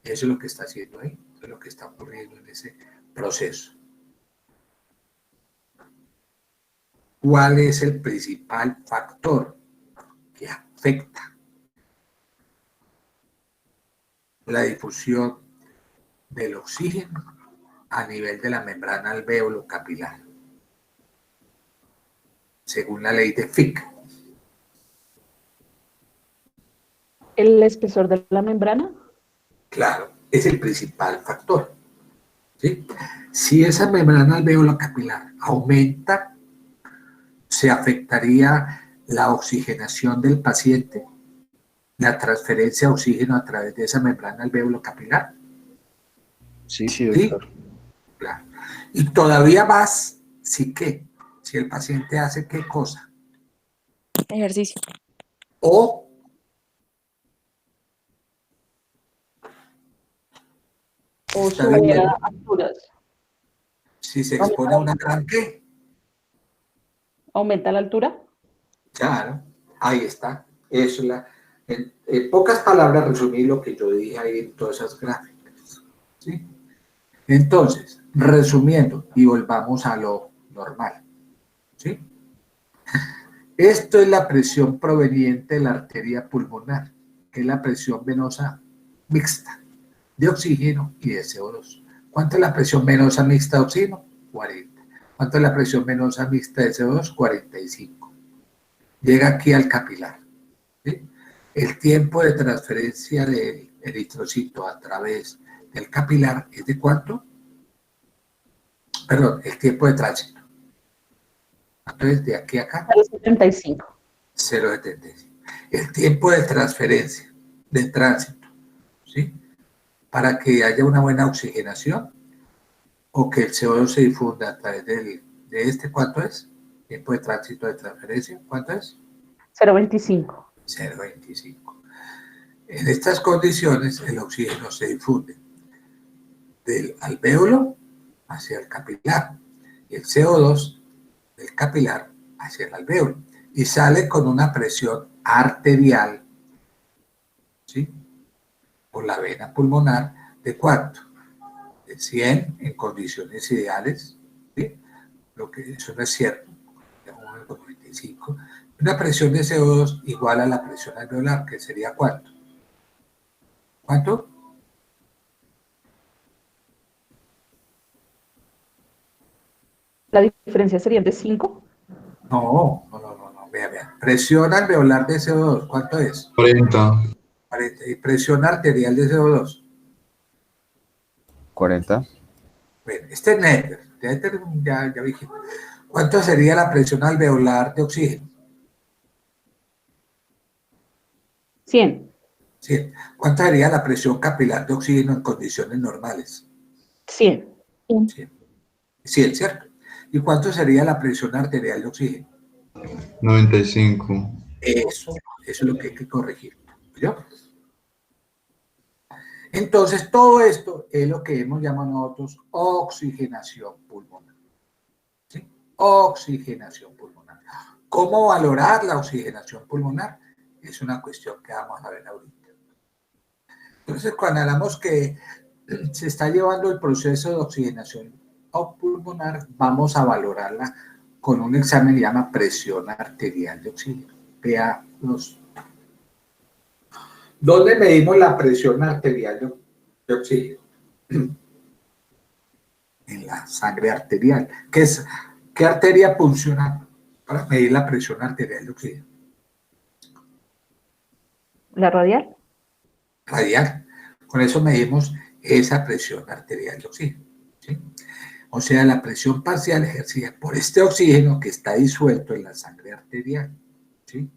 Eso es lo que está haciendo ahí, eso es lo que está ocurriendo en ese proceso. ¿Cuál es el principal factor que afecta la difusión del oxígeno a nivel de la membrana alvéolo capilar? Según la ley de Fick. ¿El espesor de la membrana? Claro, es el principal factor, ¿sí? Si esa membrana alveolar capilar aumenta, se afectaría la oxigenación del paciente, la transferencia de oxígeno a través de esa membrana alveolar capilar. Sí, ¿Sí? doctor. Claro. Y todavía más, ¿sí qué? Si el paciente hace qué cosa. Ejercicio. O ¿O está sube a bien, alturas? si se expone a una gran qué. ¿Aumenta la altura? Claro, ahí está. Eso es en pocas palabras resumí lo que yo dije ahí en todas esas gráficas. ¿Sí? Entonces, resumiendo, y volvamos a lo normal. ¿Sí? Esto es la presión proveniente de la arteria pulmonar, que es la presión venosa mixta de oxígeno y de CO2. ¿Cuánto es la presión venosa mixta de oxígeno? 40. ¿Cuánto es la presión venosa mixta de CO2? 45. Llega aquí al capilar. ¿Sí? El tiempo de transferencia del eritrocito a través del capilar es de ¿cuánto? Perdón, el tiempo de tránsito. Entonces, de aquí a acá, 0,75. 0,75. El tiempo de transferencia, de tránsito, ¿sí? Para que haya una buena oxigenación o que el CO2 se difunda a través de ¿cuánto es? Tiempo de tránsito de transferencia, ¿cuánto es? 0,25. 0,25. En estas condiciones, el oxígeno se difunde del alvéolo hacia el capilar y el CO2 del capilar hacia el alvéolo y sale con una presión arterial, ¿sí? Por la vena pulmonar, ¿de cuánto? De 100 en condiciones ideales, ¿sí? Lo que eso no es cierto, de 1,95. Una presión de CO2 igual a la presión alveolar, que sería ¿cuánto? ¿Cuánto? La diferencia sería de 5. No, vea. Presión alveolar de CO2, ¿cuánto es? 40. 40. Y presión arterial de CO2. 40. Bueno, este es Nether, ya dijimos. ¿Cuánto sería la presión alveolar de oxígeno? 100. 100. ¿Cuánto sería la presión capilar de oxígeno en condiciones normales? 100. 100. 100, ¿cierto? ¿Y cuánto sería la presión arterial de oxígeno? 95. Eso es lo que hay que corregir. ¿Yo? Entonces, todo esto es lo que hemos llamado nosotros oxigenación pulmonar. ¿Sí? Oxigenación pulmonar. ¿Cómo valorar la oxigenación pulmonar? Es una cuestión que vamos a ver ahorita. Entonces, cuando hablamos que se está llevando el proceso de oxigenación pulmonar, vamos a valorarla con un examen que se llama presión arterial de oxígeno, PA2. ¿Dónde medimos la presión arterial de oxígeno? En la sangre arterial. ¿Qué arteria funciona para medir la presión arterial de oxígeno? ¿La radial? Radial. Con eso medimos esa presión arterial de oxígeno. ¿Sí? O sea, la presión parcial ejercida por este oxígeno que está disuelto en la sangre arterial. ¿Sí?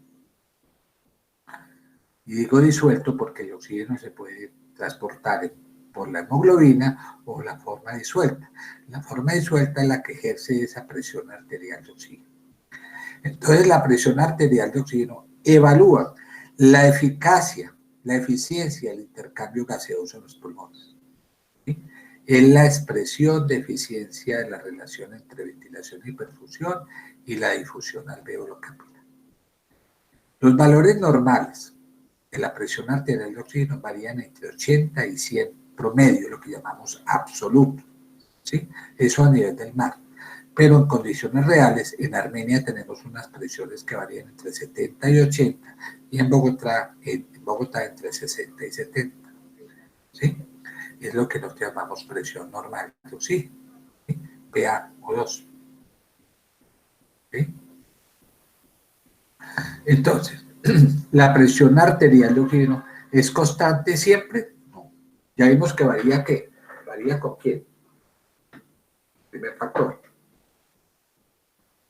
Y digo disuelto porque el oxígeno se puede transportar por la hemoglobina o la forma disuelta. La forma disuelta es la que ejerce esa presión arterial de oxígeno. Entonces, la presión arterial de oxígeno evalúa la eficacia, la eficiencia del intercambio gaseoso en los pulmones. ¿Sí? Es la expresión de eficiencia de la relación entre ventilación y perfusión y la difusión alveolo capilar. Los valores normales de la presión arterial de oxígeno varían entre 80 y 100 promedio, lo que llamamos absoluto. ¿Sí? Eso a nivel del mar. Pero en condiciones reales, en Armenia tenemos unas presiones que varían entre 70 y 80 y en Bogotá entre 60 y 70. ¿Sí? Es lo que nos llamamos presión normal de oxígeno, ¿sí? PaO2. ¿Sí? Entonces, la presión arterial de oxígeno ¿Es constante siempre? No. Ya vimos que varía, ¿qué? ¿Varía con quién? Primer factor.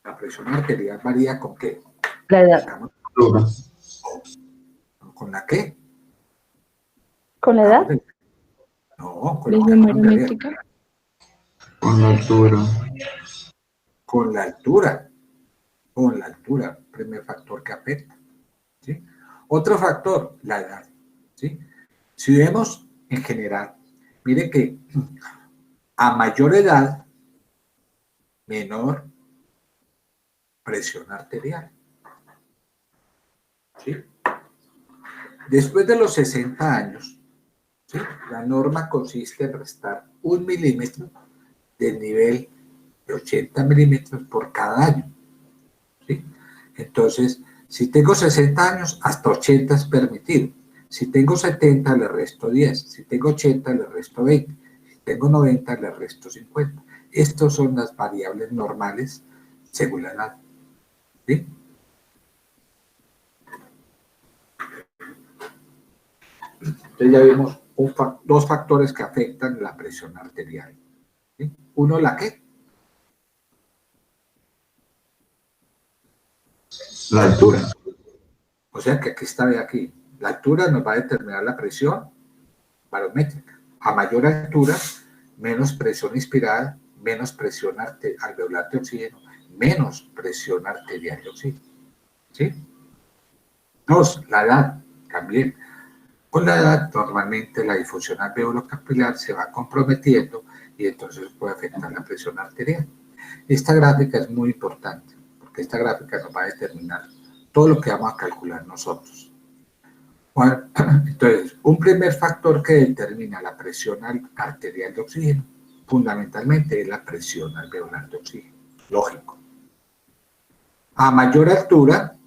La presión arterial varía con qué? La edad. Digamos, Altura. ¿con la qué? ¿Con la edad? No, con la Presión presión arterial. barométrica. Con la altura. Con la altura. Con la altura, primer factor que afecta. ¿Sí? Otro factor, la edad. ¿Sí? Si vemos en general, mire que a mayor edad, menor presión arterial. ¿Sí? Después de los 60 años, ¿sí? La norma consiste en restar 1 milímetro del nivel de 80 milímetros por cada año. ¿Sí? Entonces, si tengo 60 años, hasta 80 es permitido. Si tengo 70, le resto 10. Si tengo 80, le resto 20. Si tengo 90, le resto 50. Estas son las variables normales según la edad. ¿Sí? Entonces ya vimos dos factores que afectan la presión arterial. ¿Sí? Uno, ¿la qué? La altura. O sea que aquí está, aquí. La altura nos va a determinar la presión barométrica. A mayor altura, menos presión inspirada, menos presión alveolar de oxígeno, menos presión arterial de oxígeno. ¿Sí? Dos, la edad también. Con la edad, normalmente la difusión alveolo-capilar se va comprometiendo y entonces puede afectar la presión arterial. Esta gráfica es muy importante porque esta gráfica nos va a determinar todo lo que vamos a calcular nosotros. Bueno, entonces, un primer factor que determina la presión arterial de oxígeno, fundamentalmente es la presión alveolar de oxígeno. Lógico. A mayor altura,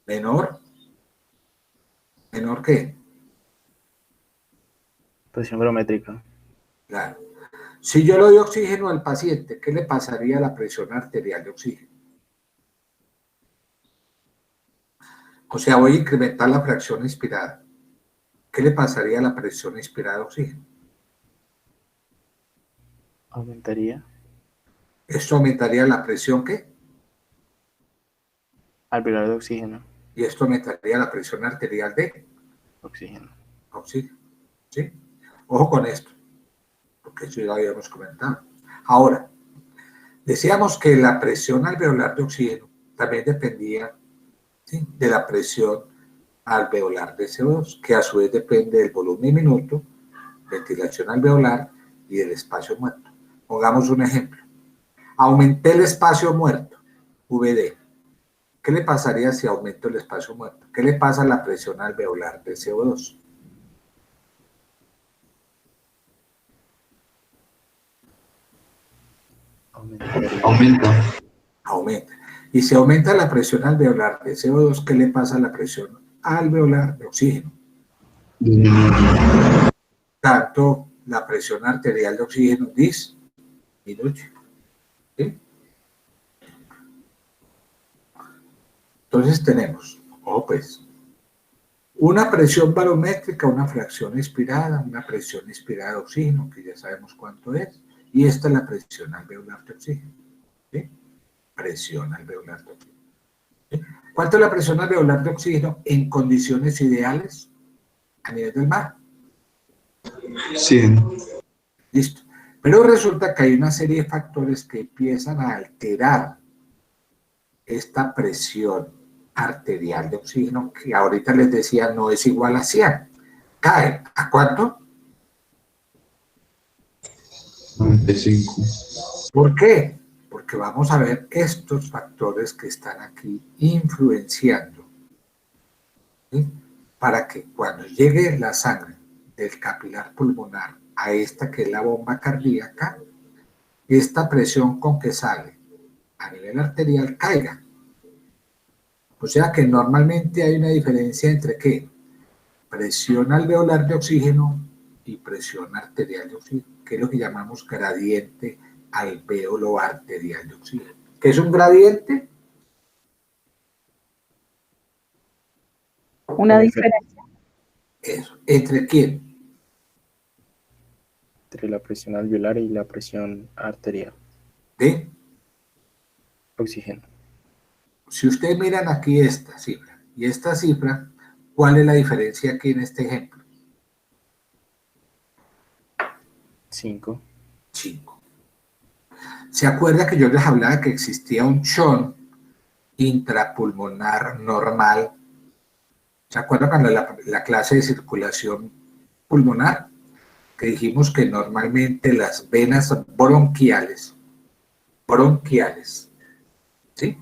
¿menor qué? Presión barométrica. Claro. Si yo le doy oxígeno al paciente, ¿qué le pasaría a la presión arterial de oxígeno? O sea, voy a incrementar la fracción inspirada. ¿Qué le pasaría a la presión inspirada de oxígeno? Aumentaría. Esto aumentaría la presión, ¿qué? Alveolar de oxígeno. Y esto aumentaría la presión arterial de Oxígeno. oxígeno. ¿Sí? Ojo con esto, porque eso ya lo habíamos comentado. Ahora, decíamos que la presión alveolar de oxígeno también dependía, ¿sí?, de la presión alveolar de CO2, que a su vez depende del volumen minuto, ventilación alveolar y del espacio muerto. Pongamos un ejemplo. Aumenté el espacio muerto, VD. ¿Qué le pasaría si aumento el espacio muerto? ¿Qué le pasa a la presión alveolar de CO2? Aumenta. Aumenta. Y si aumenta la presión alveolar de CO2, ¿qué le pasa a la presión alveolar de oxígeno? Disminuye. Tanto la presión arterial de oxígeno disminuye. ¿Sí? Entonces tenemos, pues, una presión barométrica, una fracción inspirada, una presión inspirada de oxígeno, que ya sabemos cuánto es, y esta es la presión alveolar de oxígeno. ¿Sí? Presión alveolar de oxígeno. ¿Sí? ¿Cuánto es la presión alveolar de oxígeno en condiciones ideales a nivel del mar? 100. Listo. Pero resulta que hay una serie de factores que empiezan a alterar esta presión arterial de oxígeno, que ahorita les decía no es igual a 100. ¿Cae a cuánto? 95. ¿Por qué? Porque vamos a ver estos factores que están aquí influenciando, ¿sí?, para que cuando llegue la sangre del capilar pulmonar a esta que es la bomba cardíaca, esta presión con que sale a nivel arterial caiga. O sea que normalmente hay una diferencia entre ¿qué? Presión alveolar de oxígeno y presión arterial de oxígeno, que es lo que llamamos gradiente alveolo arterial de oxígeno. ¿Qué es un gradiente? Una diferencia. Eso. ¿Entre quién? Entre la presión alveolar y la presión arterial. De, Oxígeno. si ustedes miran aquí esta cifra y esta cifra, ¿cuál es la diferencia aquí en este ejemplo? 5. 5. ¿Se acuerda que yo les hablaba que existía un shunt intrapulmonar normal? ¿Se acuerda cuando la clase de circulación pulmonar? Que dijimos que normalmente las venas bronquiales, ¿sí?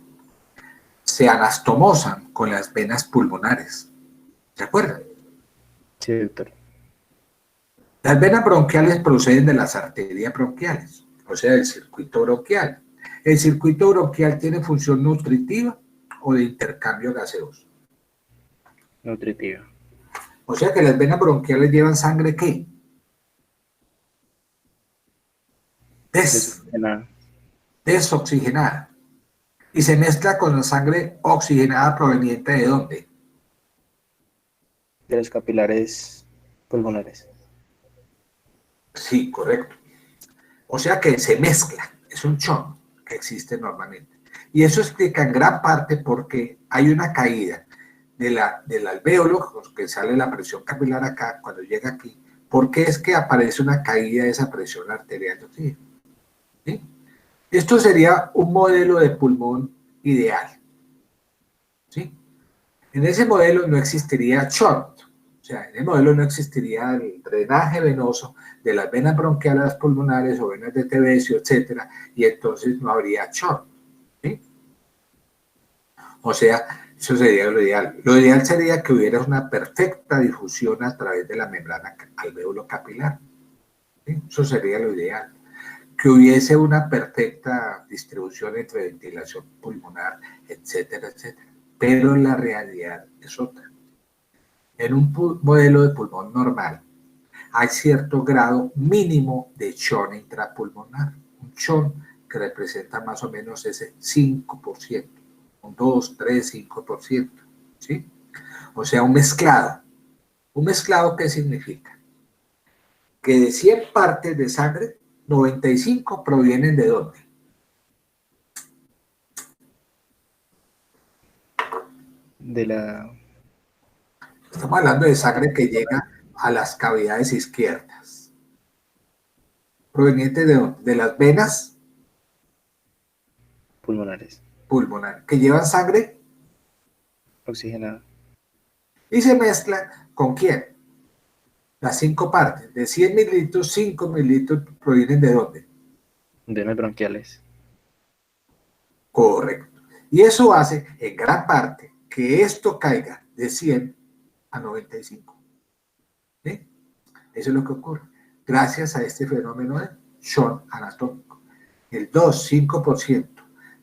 Se anastomosan con las venas pulmonares. ¿Se acuerdan? Sí, doctor. Las venas bronquiales proceden de las arterias bronquiales, o sea, del circuito bronquial. El circuito bronquial tiene función nutritiva o de intercambio gaseoso. Nutritiva. O sea que las venas bronquiales llevan sangre ¿qué? Desoxigenada. Desoxigenada. Y se mezcla con la sangre oxigenada proveniente ¿de dónde? De los capilares pulmonares. Sí, correcto. O sea que se mezcla, es un chon que existe normalmente. Y eso explica en gran parte porque hay una caída del alvéolo, que sale la presión capilar acá, cuando llega aquí. ¿Por qué es que aparece una caída de esa presión arterial de oxígeno? ¿Sí? Esto sería un modelo de pulmón ideal. ¿Sí? En ese modelo no existiría shunt, o sea, en el modelo no existiría el drenaje venoso de las venas bronquiales pulmonares o venas de Tevesio, etcétera, y entonces no habría shunt. ¿Sí? O sea, eso sería lo ideal. Lo ideal sería que hubiera una perfecta difusión a través de la membrana alvéolo capilar. ¿Sí? Eso sería lo ideal. Que hubiese una perfecta distribución entre ventilación pulmonar, etcétera, etcétera. Pero la realidad es otra. En un modelo de pulmón normal hay cierto grado mínimo de chon intrapulmonar. Un chon que representa más o menos ese 5%, un 2, 3, 5%. ¿Sí? O sea, un mezclado. ¿Un mezclado qué significa? Que de 100 partes de sangre, 95 provienen ¿de dónde? De la... Estamos hablando de sangre que llega a las cavidades izquierdas. ¿Proveniente de dónde? De las venas pulmonares. pulmonares, que llevan sangre Oxigenada. y se mezcla ¿con quién? Las 5 partes. De 100 mililitros, 5 mililitros provienen ¿de dónde? Venas bronquiales. Correcto. Y eso hace, en gran parte, que esto caiga de 100 a 95. ¿Sí? Eso es lo que ocurre. Gracias a este fenómeno de Shunt anatómico. El 2-5%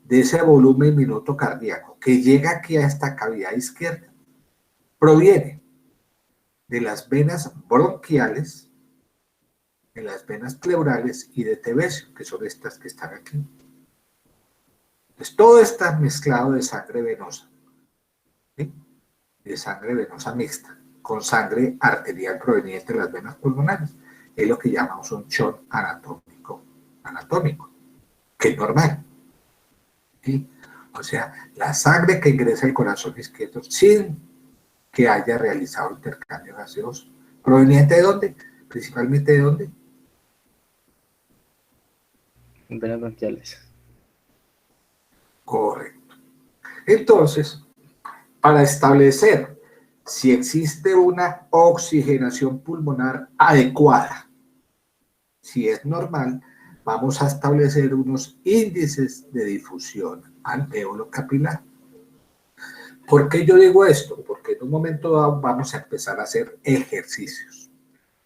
de ese volumen minuto cardíaco que llega aquí a esta cavidad izquierda proviene de las venas bronquiales, de las venas pleurales y de Tevesio, que son estas que están aquí. Entonces, todo está mezclado de sangre venosa, ¿sí? De sangre venosa mixta, con sangre arterial proveniente de las venas pulmonares. Es lo que llamamos un shunt anatómico, que es normal. ¿Sí? O sea, la sangre que ingresa al corazón izquierdo sin que haya realizado intercambio gaseoso. ¿Proveniente de dónde? Principalmente de dónde. Venas bronquiales. Correcto. Entonces, para establecer si existe una oxigenación pulmonar adecuada, si es normal, vamos a establecer unos índices de difusión alvéolo capilar. ¿Por qué yo digo esto? Porque en un momento dado vamos a empezar a hacer ejercicios.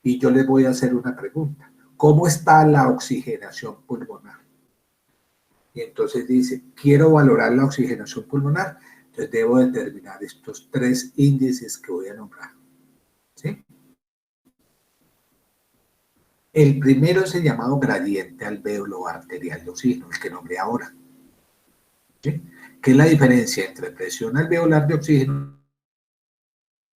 Y yo les voy a hacer una pregunta. ¿Cómo está la oxigenación pulmonar? Y entonces dice, quiero valorar la oxigenación pulmonar, entonces debo determinar estos 3 índices que voy a nombrar. ¿Sí? El primero es el llamado gradiente alvéolo arterial de oxígeno, el que nombré ahora. ¿Sí? ¿Qué es la diferencia entre presión alveolar de oxígeno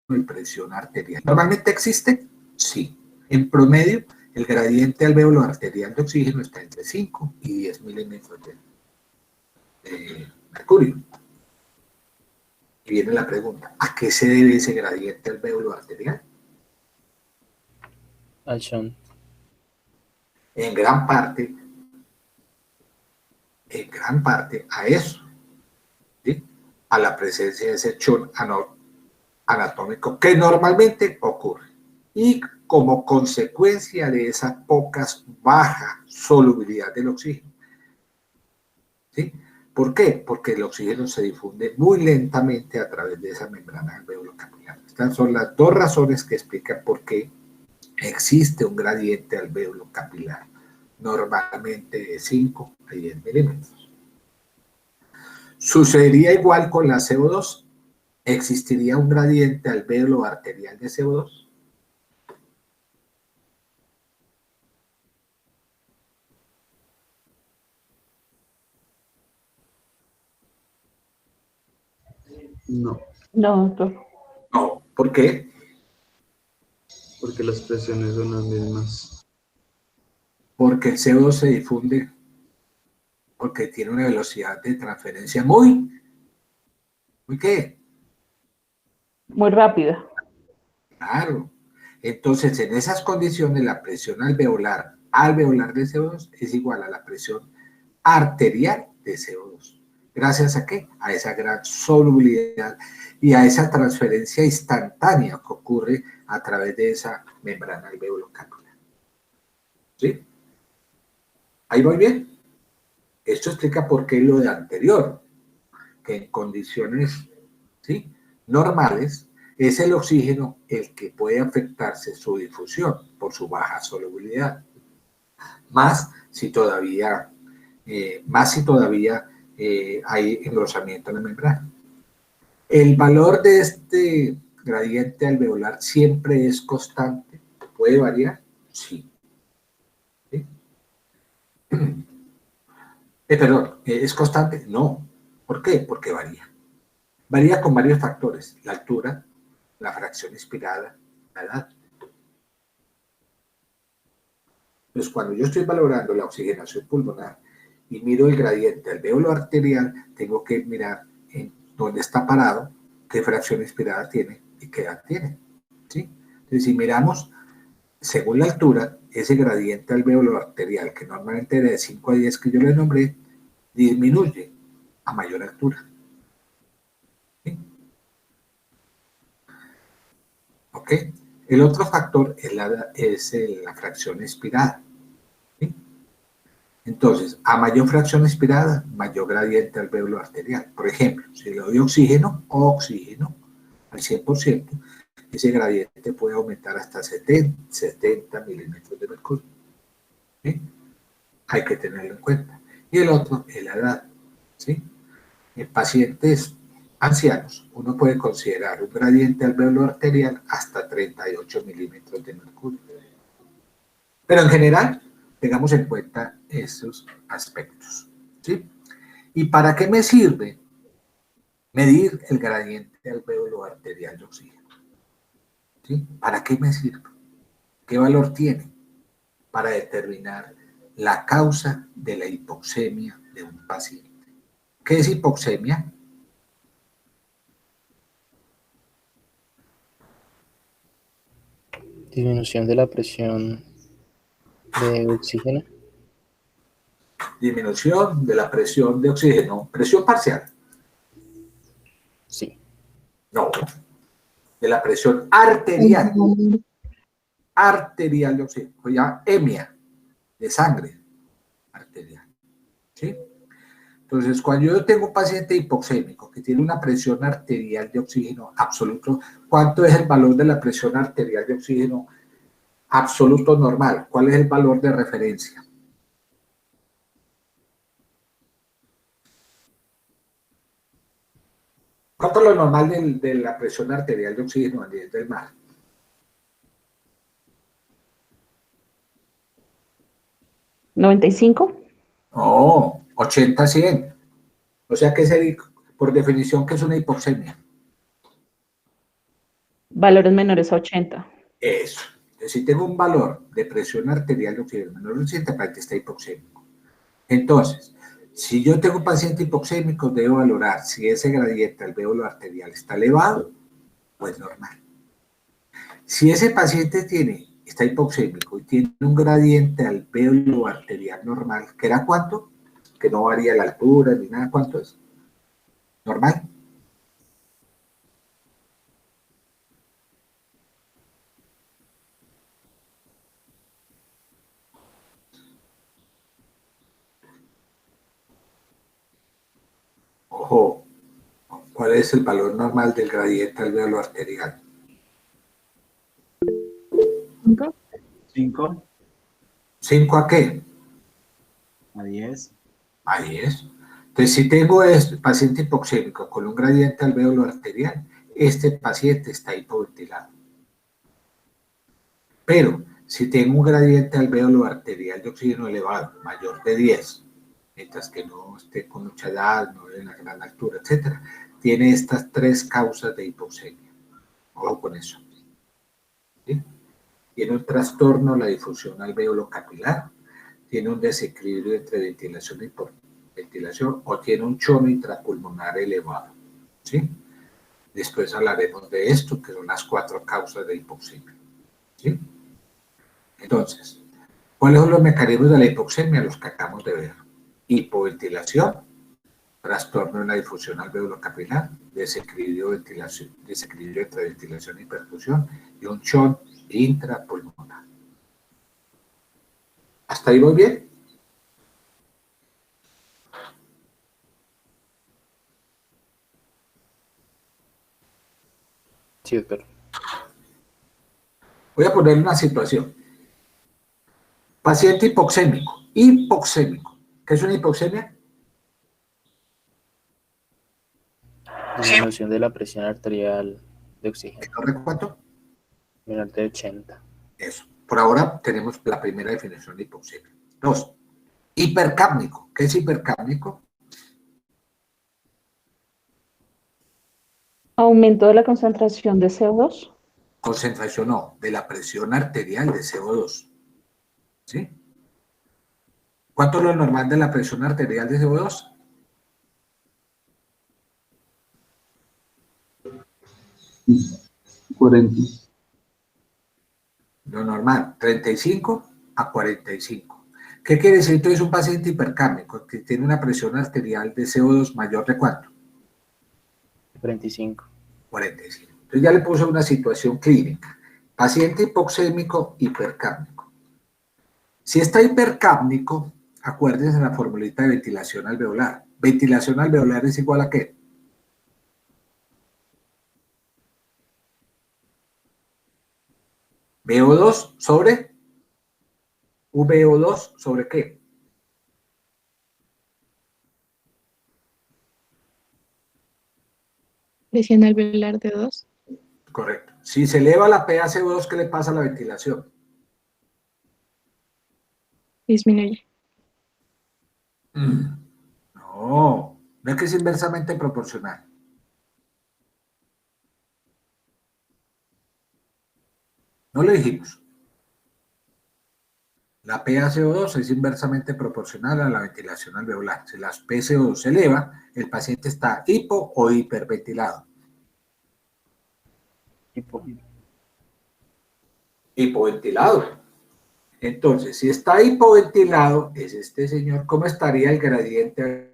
y presión arterial. ¿Normalmente existe? Sí. En promedio, el gradiente alvéolo arterial de oxígeno está entre 5 y 10 milímetros de mercurio. Y viene la pregunta, ¿a qué se debe ese gradiente alvéolo arterial? Al shunt. En gran parte a eso, ¿sí? A la presencia de ese shunt anatómico que normalmente ocurre. Y como consecuencia de esa baja solubilidad del oxígeno. ¿Sí? ¿Por qué? Porque el oxígeno se difunde muy lentamente a través de esa membrana alveolo-capilar. Estas son las dos razones que explican por qué existe un gradiente alveolo-capilar, normalmente de 5 a 10 milímetros. ¿Sucedería igual con la CO2? ¿Existiría un gradiente alvéolo arterial de CO2? No, No, doctor. No. ¿Por qué? porque las presiones son las mismas. Porque el CO2 se difunde porque tiene una velocidad de transferencia ¿muy qué? Muy rápida. Claro. Entonces, en esas condiciones, la presión alveolar de CO2 es igual a la presión arterial de CO2. ¿Gracias a qué? A esa gran solubilidad y a esa transferencia instantánea que ocurre a través de esa membrana alveolo-capilar. ¿Sí? ¿Ahí voy bien? Esto explica por qué lo de anterior, que en condiciones, ¿sí?, normales, es el oxígeno el que puede afectarse su difusión por su baja solubilidad. Más si todavía hay engrosamiento en la membrana. El valor de este gradiente alveolar siempre es constante. ¿Puede variar? Sí. ¿Sí? ¿Es constante? No. ¿Por qué? Porque varía. Varía con varios factores: la altura, la fracción inspirada, la edad. Entonces, cuando yo estoy valorando la oxigenación pulmonar y miro el gradiente alvéolo arterial, tengo que mirar en dónde está parado, qué fracción inspirada tiene y qué edad tiene. ¿Sí? Entonces, si miramos, según la altura, ese gradiente alvéolo arterial, que normalmente era de 5 a 10 que yo le nombré, disminuye a mayor altura. ¿Sí? ¿Ok? El otro factor es la fracción inspirada. ¿Sí? Entonces, a mayor fracción inspirada, mayor gradiente alvéolo arterial. Por ejemplo, si le doy oxígeno al 100%, ese gradiente puede aumentar hasta 70 milímetros de mercurio. ¿Sí? Hay que tenerlo en cuenta. Y el otro es la edad. ¿Sí? En pacientes ancianos, uno puede considerar un gradiente alvéolo arterial hasta 38 milímetros de mercurio. Pero en general, tengamos en cuenta esos aspectos. ¿Sí? ¿Y para qué me sirve medir el gradiente alvéolo arterial de oxígeno? ¿Sí? ¿Para qué me sirve? ¿Qué valor tiene? Para determinar la causa de la hipoxemia de un paciente. ¿Qué es hipoxemia? Disminución de la presión de oxígeno. Disminución de la presión de oxígeno. ¿Presión parcial? Sí. No. De la presión arterial. Arterial de oxígeno. O ya emia, de sangre arterial. ¿Sí? Entonces, cuando yo tengo un paciente hipoxémico que tiene una presión arterial de oxígeno absoluto, ¿cuánto es el valor de la presión arterial de oxígeno absoluto normal? ¿Cuál es el valor de referencia? ¿Cuánto es lo normal de la presión arterial de oxígeno a nivel del mar? ¿95? No, 80-100. O sea que por definición, ¿qué es una hipoxemia? Valores menores a 80. Eso. Entonces, si tengo un valor de presión arterial de oxígeno menor de 80, el paciente está hipoxémico. Entonces, si yo tengo un paciente hipoxémico, debo valorar si ese gradiente alvéolo arterial está elevado o es normal. Si ese paciente está hipoxémico y tiene un gradiente alvéolo arterial normal, ¿que era cuánto? Que no varía la altura ni nada, ¿cuánto es? ¿Normal? Ojo, ¿cuál es el valor normal del gradiente alvéolo arterial? 5. 5 ¿5 a qué? a 10. A 10. Entonces, si tengo este paciente hipoxémico con un gradiente alvéolo arterial, este paciente está hipoventilado. Pero, si tengo un gradiente alvéolo arterial de oxígeno elevado, mayor de 10, mientras que no esté con mucha edad, no en la gran altura, etc., tiene estas 3 causas de hipoxemia. Ojo con eso. ¿Sí? Tiene un trastorno, la difusión alvéolo capilar, tiene un desequilibrio entre ventilación y hiperventilación, o tiene un chono intrapulmonar elevado. ¿Sí? Después hablaremos de esto, que son las 4 causas de hipoxemia. ¿Sí? Entonces, ¿cuáles son los mecanismos de la hipoxemia? Los que acabamos de ver. Hipoventilación, trastorno en la difusión alvéolo capilar, desequilibrio entre ventilación y perfusión, y un shock intrapulmonar. ¿Hasta ahí voy bien? Sí, doctor. Voy a poner una situación. Paciente hipoxémico. Hipoxémico. ¿Qué es una hipoxemia? Disminución de la presión arterial de oxígeno. ¿No recuerdo? Menor de 80. Eso. Por ahora tenemos la primera definición de hipoxemia. 2. Hipercápnico. ¿Qué es hipercápnico? Aumento de la concentración de CO2. Concentración no, de la presión arterial de CO2. ¿Sí? ¿Cuánto es lo normal de la presión arterial de CO2? 40. Lo normal, 35 a 45. ¿Qué quiere decir entonces un paciente hipercápnico que tiene una presión arterial de CO2 mayor de cuánto? 45. 45. Entonces ya le puse una situación clínica. Paciente hipoxémico hipercápnico. Si está hipercápnico, acuérdense de la formulita de ventilación alveolar. Ventilación alveolar es igual a ¿qué? VO2 sobre VO2 sobre ¿qué? Presión alveolar de 2. Correcto. Si se eleva la PaCO2, ¿qué le pasa a la ventilación? Disminuye. No, no es que es inversamente proporcional. No le dijimos. La PaCO2 es inversamente proporcional a la ventilación alveolar. Si la PaCO2 se eleva, el paciente está hipo o hiperventilado. Hipoventilado. Entonces, si está hipoventilado, es este señor, ¿cómo estaría el gradiente